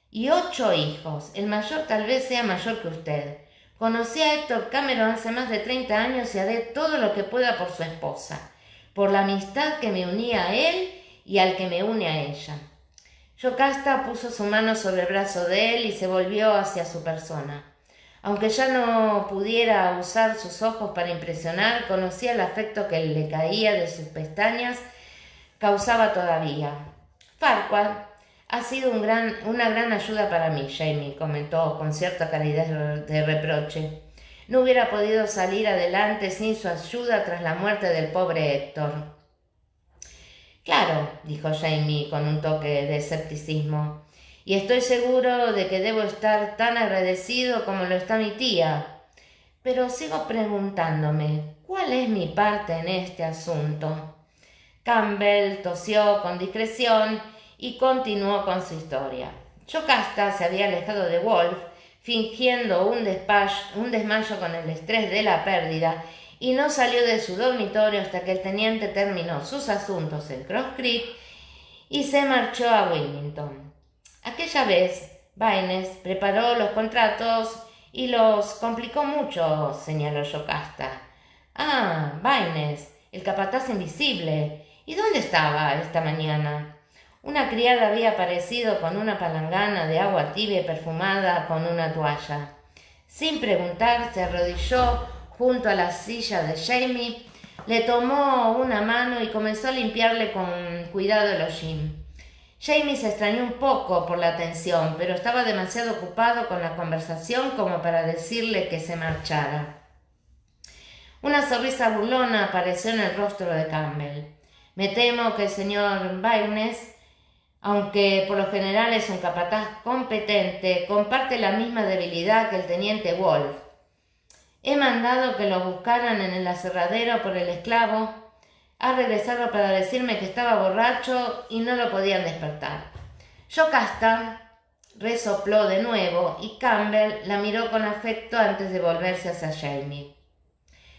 Y 8 hijos. El mayor tal vez sea mayor que usted. Conocí a Héctor Cameron hace más de 30 años y haré todo lo que pueda por su esposa, por la amistad que me unía a él y al que me une a ella. Yocasta puso su mano sobre el brazo de él y se volvió hacia su persona. Aunque ya no pudiera usar sus ojos para impresionar, conocía el afecto que le caía de sus pestañas, causaba todavía. Farquhar ha sido una gran ayuda para mí, Jamie, comentó con cierta calidez de reproche. No hubiera podido salir adelante sin su ayuda tras la muerte del pobre Héctor. Claro, dijo Jamie con un toque de escepticismo, y estoy seguro de que debo estar tan agradecido como lo está mi tía. Pero sigo preguntándome, ¿cuál es mi parte en este asunto? Campbell tosió con discreción y continuó con su historia. Yocasta se había alejado de Wolfe, fingiendo un desmayo con el estrés de la pérdida, y no salió de su dormitorio hasta que el teniente terminó sus asuntos en Cross Creek y se marchó a Wilmington. Aquella vez, Baynes preparó los contratos y los complicó mucho, señaló Yocasta. Ah, Baynes, el capataz invisible. ¿Y dónde estaba esta mañana? Una criada había aparecido con una palangana de agua tibia y perfumada con una toalla. Sin preguntar, se arrodilló junto a la silla de Jamie, le tomó una mano y comenzó a limpiarle con cuidado el hollín. Jamie se extrañó un poco por la atención, pero estaba demasiado ocupado con la conversación como para decirle que se marchara. Una sonrisa burlona apareció en el rostro de Campbell. Me temo que el señor Baynes, aunque por lo general es un capataz competente, comparte la misma debilidad que el teniente Wolfe. He mandado que lo buscaran en el aserradero por el esclavo. Ha regresado para decirme que estaba borracho y no lo podían despertar. Yocasta resopló de nuevo y Campbell la miró con afecto antes de volverse hacia Jamie.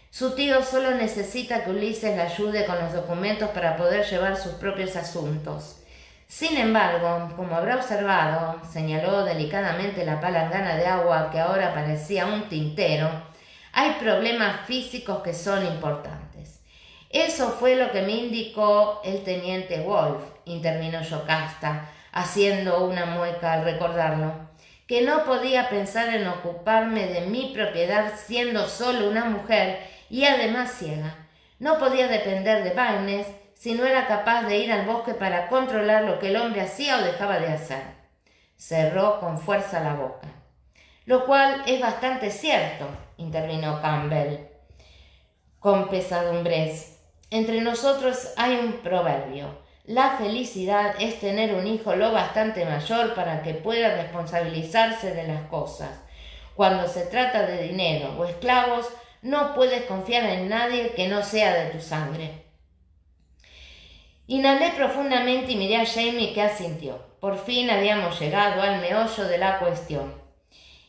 Su tío solo necesita que Ulises le ayude con los documentos para poder llevar sus propios asuntos. Sin embargo, como habrá observado, señaló delicadamente la palangana de agua que ahora parecía un tintero, hay problemas físicos que son importantes. Eso fue lo que me indicó el teniente Wolf, intervino Yocasta, haciendo una mueca al recordarlo, que no podía pensar en ocuparme de mi propiedad siendo solo una mujer y además ciega. No podía depender de Baines si no era capaz de ir al bosque para controlar lo que el hombre hacía o dejaba de hacer. Cerró con fuerza la boca. Lo cual es bastante cierto, intervino Campbell con pesadumbres. Entre nosotros hay un proverbio. La felicidad es tener un hijo lo bastante mayor para que pueda responsabilizarse de las cosas. Cuando se trata de dinero o esclavos, no puedes confiar en nadie que no sea de tu sangre. Inhalé profundamente y miré a Jamie, que asintió. Por fin habíamos llegado al meollo de la cuestión.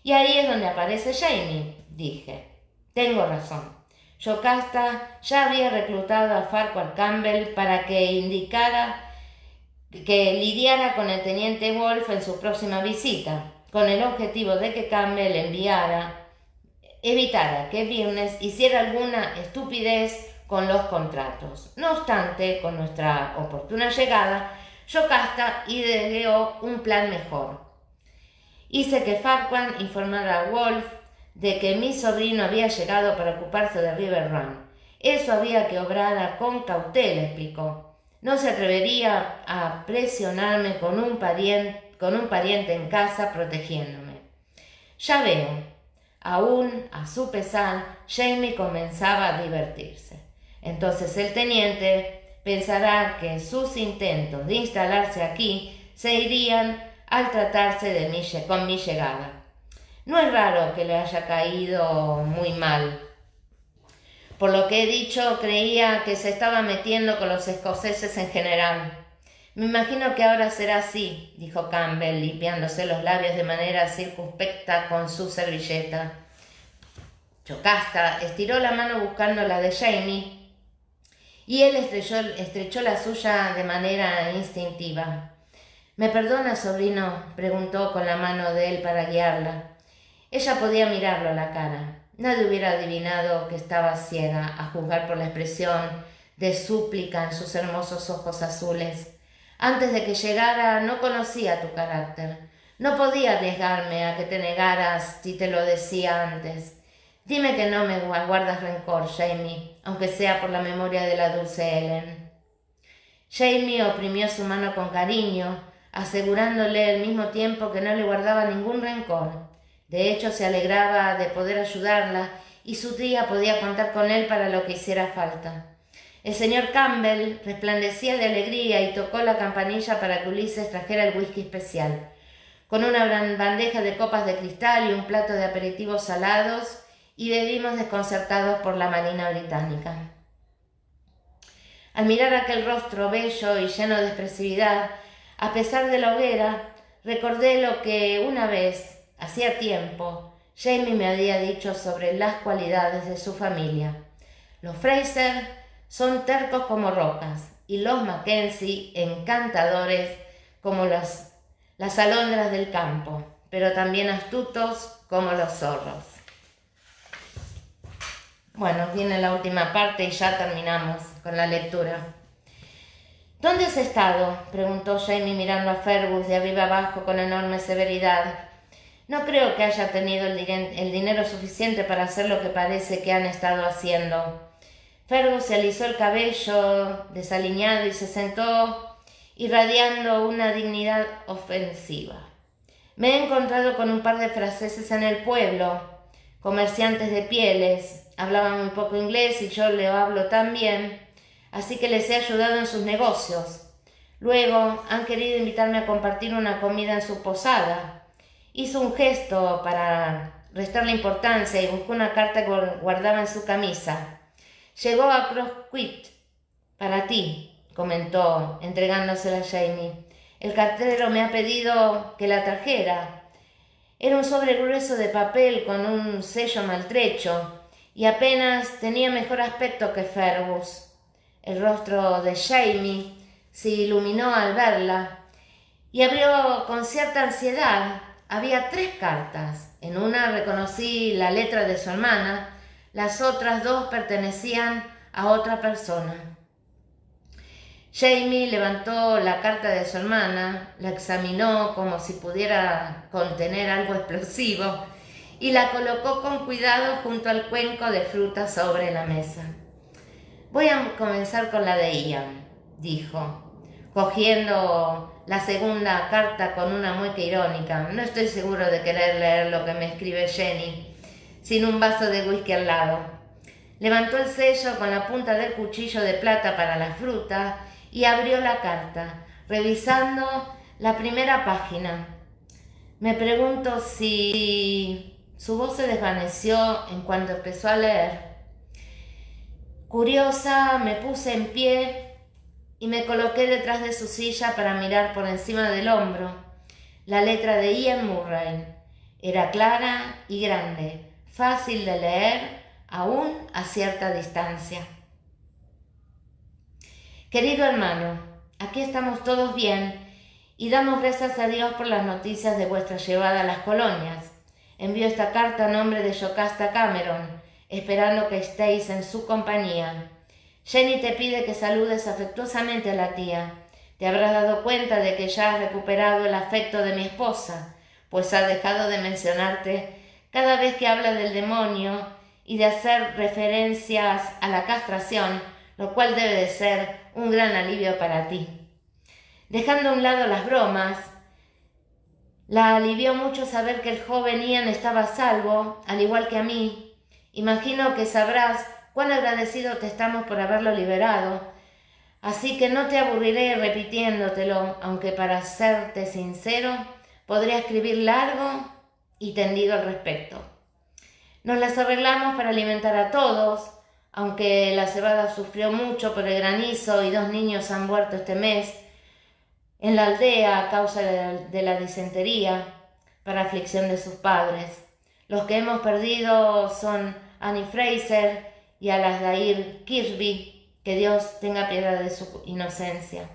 Y ahí es donde aparece Jamie, dije. Tengo razón. Yocasta ya había reclutado a Farquhar Campbell para que lidiara con el teniente Wolf en su próxima visita, con el objetivo de que Campbell evitara que Virnes hiciera alguna estupidez con los contratos. No obstante, con nuestra oportuna llegada, Yocasta ideó un plan mejor. Hice que Farquhar informara a Wolf de que mi sobrino había llegado para ocuparse de River Run. Eso había que obrar con cautela, explicó. No se atrevería a presionarme con un pariente en casa protegiéndome. Ya veo. Aún a su pesar, Jamie comenzaba a divertirse. Entonces el teniente pensará que sus intentos de instalarse aquí se irían al tratarse con mi llegada. No es raro que le haya caído muy mal. Por lo que he dicho, creía que se estaba metiendo con los escoceses en general. Me imagino que ahora será así, dijo Campbell, limpiándose los labios de manera circunspecta con su servilleta. Yocasta estiró la mano buscando la de Jamie y él estrechó la suya de manera instintiva. ¿Me perdona, sobrino?, preguntó con la mano de él para guiarla. Ella podía mirarlo a la cara. Nadie hubiera adivinado que estaba ciega, a juzgar por la expresión de súplica en sus hermosos ojos azules. Antes de que llegara no conocía tu carácter. No podía arriesgarme a que te negaras si te lo decía antes. Dime que no me guardas rencor, Jamie, aunque sea por la memoria de la dulce Ellen. Jamie oprimió su mano con cariño, asegurándole al mismo tiempo que no le guardaba ningún rencor. De hecho, se alegraba de poder ayudarla y su tía podía contar con él para lo que hiciera falta. El señor Campbell resplandecía de alegría y tocó la campanilla para que Ulises trajera el whisky especial. Con una gran bandeja de copas de cristal y un plato de aperitivos salados, y bebimos desconcertados por la marina británica. Al mirar aquel rostro bello y lleno de expresividad, a pesar de la hoguera, recordé lo que una vez, hacía tiempo, Jamie me había dicho sobre las cualidades de su familia. Los Fraser son tercos como rocas y los Mackenzie encantadores como las alondras del campo, pero también astutos como los zorros. Bueno, viene la última parte y ya terminamos con la lectura. ¿Dónde has estado?, preguntó Jamie mirando a Fergus de arriba abajo con enorme severidad. No creo que haya tenido el dinero suficiente para hacer lo que parece que han estado haciendo. Fergus se alisó el cabello desaliñado y se sentó irradiando una dignidad ofensiva. Me he encontrado con un par de franceses en el pueblo, comerciantes de pieles. Hablaban muy poco inglés y yo le hablo tan bien, así que les he ayudado en sus negocios. Luego han querido invitarme a compartir una comida en su posada. Hizo un gesto para restarle importancia y buscó una carta que guardaba en su camisa. Llegó a Crossquit para ti, comentó, entregándosela a Jamie. El cartero me ha pedido que la trajera. Era un sobre grueso de papel con un sello maltrecho y apenas tenía mejor aspecto que Fergus. El rostro de Jamie se iluminó al verla y abrió con cierta ansiedad. Había 3 cartas. En una reconocí la letra de su hermana, las otras 2 pertenecían a otra persona. Jamie levantó la carta de su hermana, la examinó como si pudiera contener algo explosivo y la colocó con cuidado junto al cuenco de fruta sobre la mesa. «Voy a comenzar con la de Ian», dijo, cogiendo la segunda carta con una mueca irónica. «No estoy seguro de querer leer lo que me escribe Jenny, sin un vaso de whisky al lado». Levantó el sello con la punta del cuchillo de plata para la fruta y abrió la carta, revisando la primera página. Me pregunto si su voz se desvaneció en cuanto empezó a leer. Curiosa, me puse en pie y me coloqué detrás de su silla para mirar por encima del hombro. La letra de Ian Murray era clara y grande, fácil de leer, aún a cierta distancia. Querido hermano, aquí estamos todos bien y damos gracias a Dios por las noticias de vuestra llegada a las colonias. Envío esta carta a nombre de Yocasta Cameron, esperando que estéis en su compañía. Jenny te pide que saludes afectuosamente a la tía. Te habrás dado cuenta de que ya has recuperado el afecto de mi esposa, pues ha dejado de mencionarte cada vez que habla del demonio y de hacer referencias a la castración, lo cual debe de ser un gran alivio para ti. Dejando a un lado las bromas, la alivió mucho saber que el joven Ian estaba a salvo, al igual que a mí. Imagino que sabrás cuán agradecido te estamos por haberlo liberado, así que no te aburriré repitiéndotelo, aunque para serte sincero, podría escribir largo y tendido al respecto. Nos las arreglamos para alimentar a todos, aunque la cebada sufrió mucho por el granizo y 2 niños han muerto este mes en la aldea a causa de la disentería, para aflicción de sus padres. Los que hemos perdido son Annie Fraser y Alasdair Kirby, que Dios tenga piedad de su inocencia.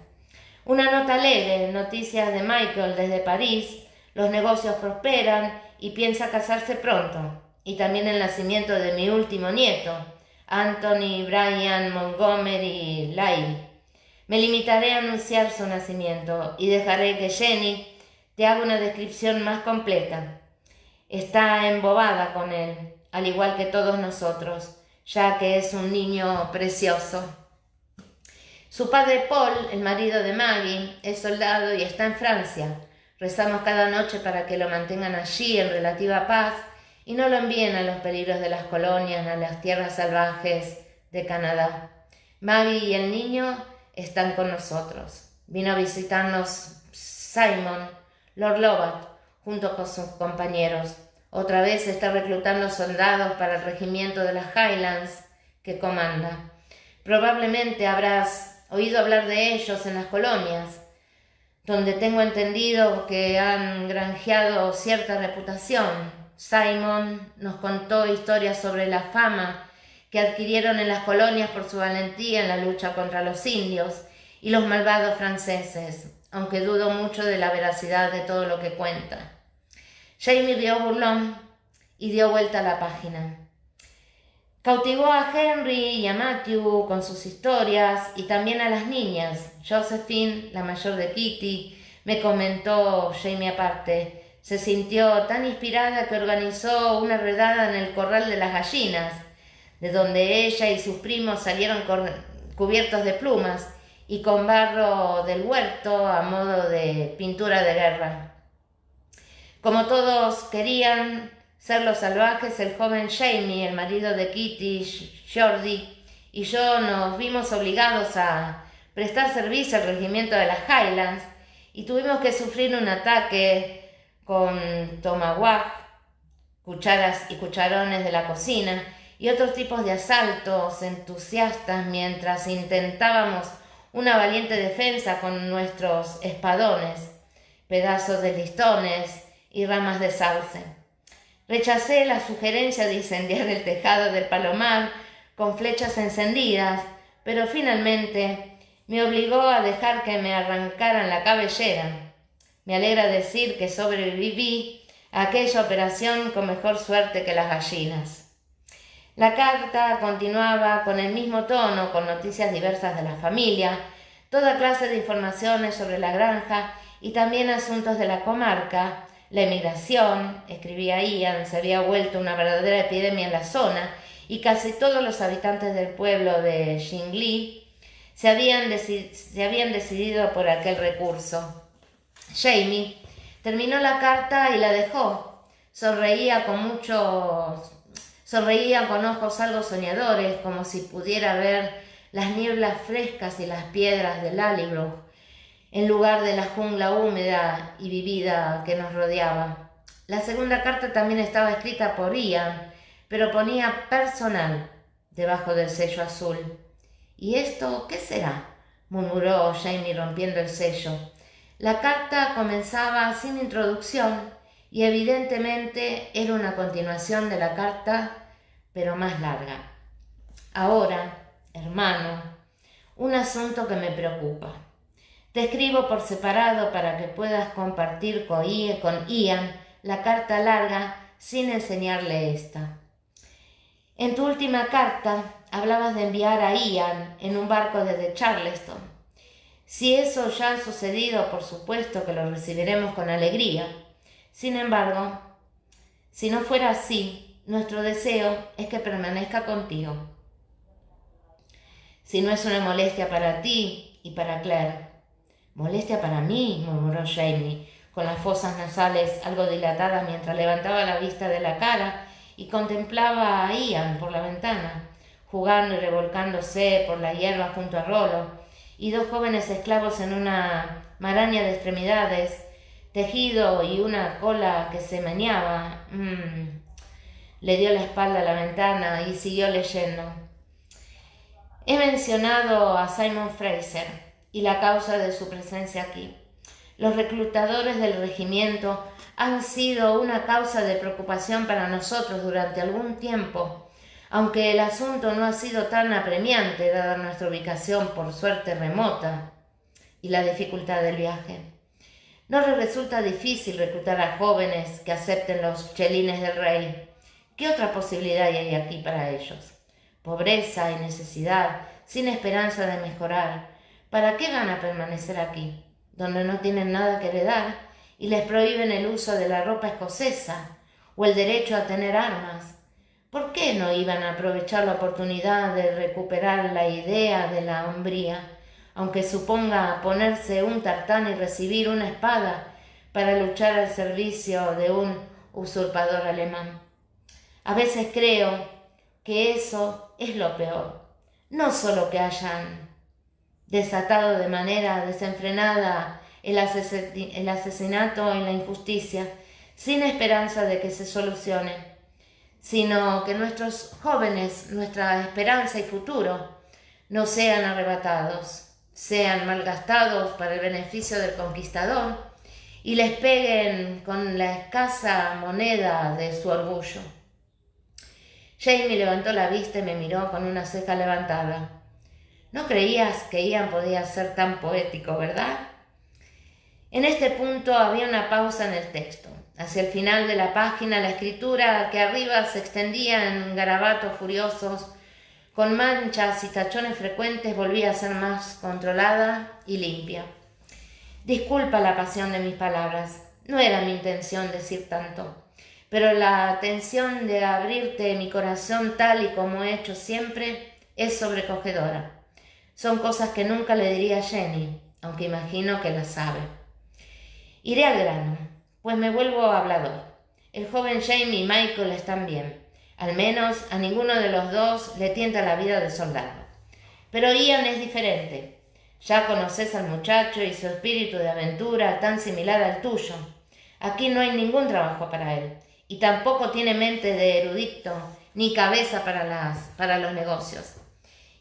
Una nota alegre, noticias de Michael desde París, los negocios prosperan y piensa casarse pronto, y también el nacimiento de mi último nieto, Anthony Brian Montgomery Lyle. Me limitaré a anunciar su nacimiento y dejaré que Jenny te haga una descripción más completa. Está embobada con él, al igual que todos nosotros, ya que es un niño precioso. Su padre Paul, el marido de Maggie, es soldado y está en Francia. Rezamos cada noche para que lo mantengan allí en relativa paz y no lo envíen a los peligros de las colonias, a las tierras salvajes de Canadá. Maggie y el niño están con nosotros. Vino a visitarnos Simon, Lord Lovat, junto con sus compañeros. Otra vez está reclutando soldados para el regimiento de las Highlands que comanda. Probablemente habrás oído hablar de ellos en las colonias, donde tengo entendido que han granjeado cierta reputación. Simon nos contó historias sobre la fama que adquirieron en las colonias por su valentía en la lucha contra los indios y los malvados franceses, aunque dudo mucho de la veracidad de todo lo que cuenta. Jamie vio burlón y dio vuelta a la página. Cautivó a Henry y a Matthew con sus historias y también a las niñas. Josephine, la mayor de Kitty, me comentó Jamie aparte, se sintió tan inspirada que organizó una redada en el corral de las gallinas, de donde ella y sus primos salieron cubiertos de plumas y con barro del huerto a modo de pintura de guerra. Como todos querían ser los salvajes, el joven Jamie, el marido de Kitty, Jordi y yo nos vimos obligados a prestar servicio al regimiento de las Highlands y tuvimos que sufrir un ataque con tomahawk, cucharas y cucharones de la cocina y otros tipos de asaltos entusiastas mientras intentábamos una valiente defensa con nuestros espadones, pedazos de listones y ramas de sauce. Rechacé la sugerencia de incendiar el tejado del palomar con flechas encendidas, pero finalmente me obligó a dejar que me arrancaran la cabellera. Me alegra decir que sobreviví a aquella operación con mejor suerte que las gallinas. La carta continuaba con el mismo tono, con noticias diversas de la familia, toda clase de informaciones sobre la granja y también asuntos de la comarca. La emigración, escribía Ian, se había vuelto una verdadera epidemia en la zona y casi todos los habitantes del pueblo de Xingli se habían decidido por aquel recurso. Jamie terminó la carta y la dejó. Sonreía con ojos algo soñadores, como si pudiera ver las nieblas frescas y las piedras del Lallybrook, en lugar de la jungla húmeda y vivida que nos rodeaba. La segunda carta también estaba escrita por Ian, pero ponía personal debajo del sello azul. ¿Y esto qué será?, murmuró Jamie rompiendo el sello. La carta comenzaba sin introducción y evidentemente era una continuación de la carta, pero más larga. Ahora, hermano, un asunto que me preocupa. Te escribo por separado para que puedas compartir con Ian la carta larga sin enseñarle esta. En tu última carta hablabas de enviar a Ian en un barco desde Charleston. Si eso ya ha sucedido, por supuesto que lo recibiremos con alegría. Sin embargo, si no fuera así, nuestro deseo es que permanezca contigo. Si no es una molestia para ti y para Claire. Molestia para mí, murmuró Jamie, con las fosas nasales algo dilatadas mientras levantaba la vista de la cara y contemplaba a Ian por la ventana, jugando y revolcándose por la hierba junto a Rollo, y dos jóvenes esclavos en una maraña de extremidades, tejido y una cola que se meneaba. Le dio la espalda a la ventana y siguió leyendo. He mencionado a Simon Fraser y la causa de su presencia aquí. Los reclutadores del regimiento han sido una causa de preocupación para nosotros durante algún tiempo, aunque el asunto no ha sido tan apremiante dada nuestra ubicación por suerte remota y la dificultad del viaje. Nos resulta difícil reclutar a jóvenes que acepten los chelines del rey. ¿Qué otra posibilidad hay aquí para ellos? Pobreza y necesidad, sin esperanza de mejorar. ¿Para qué van a permanecer aquí, donde no tienen nada que heredar y les prohíben el uso de la ropa escocesa o el derecho a tener armas? ¿Por qué no iban a aprovechar la oportunidad de recuperar la idea de la hombría, aunque suponga ponerse un tartán y recibir una espada para luchar al servicio de un usurpador alemán? A veces creo que eso es lo peor. No solo que hayan desatado de manera desenfrenada el asesinato y la injusticia, sin esperanza de que se solucione, sino que nuestros jóvenes, nuestra esperanza y futuro, no sean arrebatados, sean malgastados para el beneficio del conquistador y les peguen con la escasa moneda de su orgullo. Jamie levantó la vista y me miró con una ceja levantada. No creías que Ian podía ser tan poético, ¿verdad? En este punto había una pausa en el texto. Hacia el final de la página, la escritura que arriba se extendía en garabatos furiosos, con manchas y tachones frecuentes, volvía a ser más controlada y limpia. Disculpa la pasión de mis palabras. No era mi intención decir tanto. Pero la atención de abrirte mi corazón tal y como he hecho siempre es sobrecogedora. Son cosas que nunca le diría a Jenny, aunque imagino que las sabe. Iré al grano, pues me vuelvo hablador. El joven Jamie y Michael están bien. Al menos a ninguno de los dos le tienta la vida de soldado. Pero Ian es diferente. Ya conoces al muchacho y su espíritu de aventura tan similar al tuyo. Aquí no hay ningún trabajo para él. Y tampoco tiene mente de erudito ni cabeza para los negocios.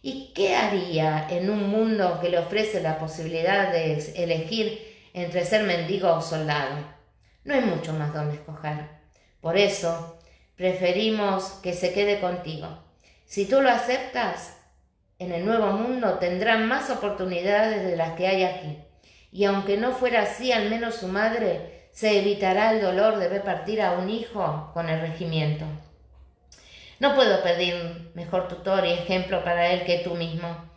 ¿Y qué haría en un mundo que le ofrece la posibilidad de elegir entre ser mendigo o soldado? No hay mucho más donde escoger. Por eso, preferimos que se quede contigo. Si tú lo aceptas, en el nuevo mundo tendrán más oportunidades de las que hay aquí. y aunque no fuera así, al menos su madre se evitará el dolor de ver partir a un hijo con el regimiento. No puedo pedir mejor tutor y ejemplo para él que tú mismo.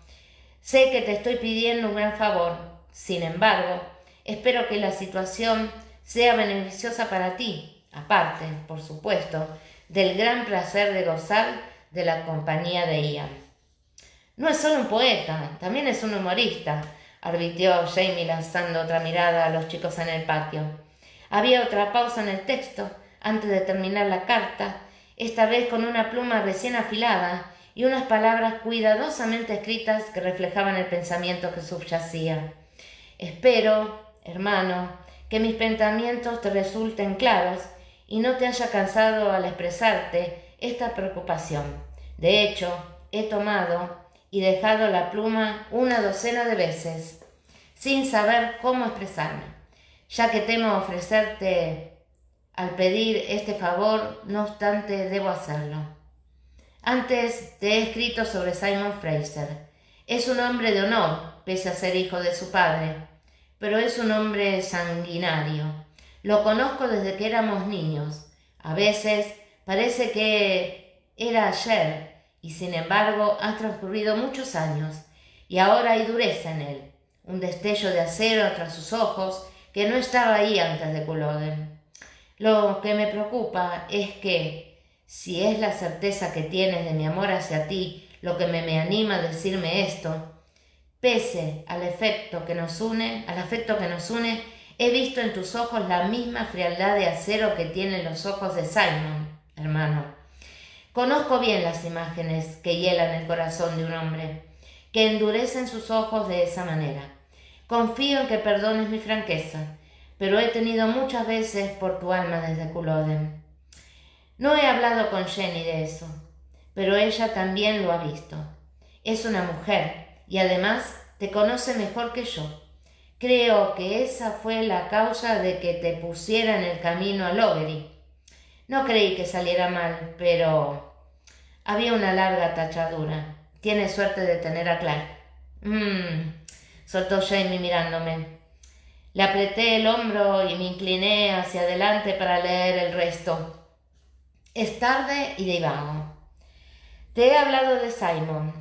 Sé que te estoy pidiendo un gran favor. Sin embargo, espero que la situación sea beneficiosa para ti, aparte, por supuesto, del gran placer de gozar de la compañía de Ian. No es solo un poeta, también es un humorista, advirtió Jamie lanzando otra mirada a los chicos en el patio. Había otra pausa en el texto, antes de terminar la carta, esta vez con una pluma recién afilada y unas palabras cuidadosamente escritas que reflejaban el pensamiento que subyacía. Espero, hermano, que mis pensamientos te resulten claros y no te haya cansado al expresarte esta preocupación. De hecho, he tomado y dejado la pluma una docena de veces, sin saber cómo expresarme, ya que temo ofrecerte al pedir este favor, no obstante debo hacerlo. Antes te he escrito sobre Simon Fraser. Es un hombre de honor, pese a ser hijo de su padre, pero es un hombre sanguinario. Lo conozco desde que éramos niños. A veces parece que era ayer, y sin embargo han transcurrido muchos años, y ahora hay dureza en él, un destello de acero tras sus ojos que no estaba ahí antes de Culloden. Lo que me preocupa es que, si es la certeza que tienes de mi amor hacia ti lo que me anima a decirme esto, pese al afecto que nos une, he visto en tus ojos la misma frialdad de acero que tienen los ojos de Simon, hermano. Conozco bien las imágenes que hielan el corazón de un hombre, que endurecen sus ojos de esa manera. Confío en que perdones mi franqueza, pero he tenido muchas veces por tu alma desde Culloden. No he hablado con Jenny de eso, pero ella también lo ha visto. Es una mujer y además te conoce mejor que yo. Creo que esa fue la causa de que te pusiera en el camino a Lowery. No creí que saliera mal, pero había una larga tachadura. Tienes suerte de tener a Clark. Soltó Jamie mirándome. Le apreté el hombro y me incliné hacia adelante para leer el resto. Es tarde y divago. Te he hablado de Simon.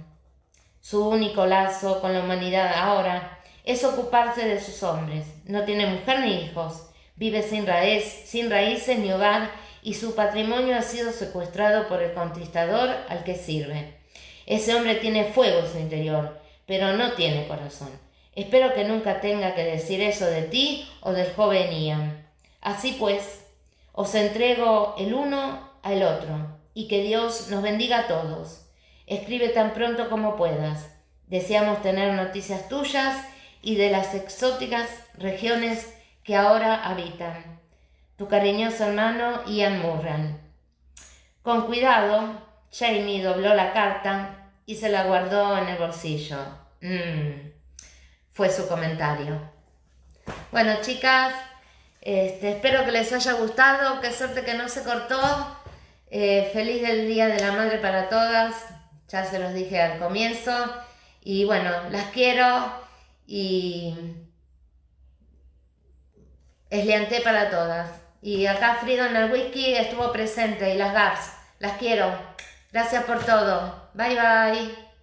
Su único lazo con la humanidad ahora es ocuparse de sus hombres. No tiene mujer ni hijos. Vive sin raíces ni hogar y su patrimonio ha sido secuestrado por el conquistador al que sirve. Ese hombre tiene fuego en su interior, pero no tiene corazón. Espero que nunca tenga que decir eso de ti o del joven Ian. Así pues, os entrego el uno al otro, y que Dios nos bendiga a todos. Escribe tan pronto como puedas. Deseamos tener noticias tuyas y de las exóticas regiones que ahora habitan. Tu cariñoso hermano Ian Murran. Con cuidado, Jamie dobló la carta y se la guardó en el bolsillo. Fue su comentario. Bueno, chicas, espero que les haya gustado. Qué suerte que no se cortó. Feliz del Día de la Madre para todas. Ya se los dije al comienzo. Y bueno, las quiero y eslianté para todas. Y acá Frido en el whisky estuvo presente y las Gars. Las quiero. Gracias por todo. Bye bye.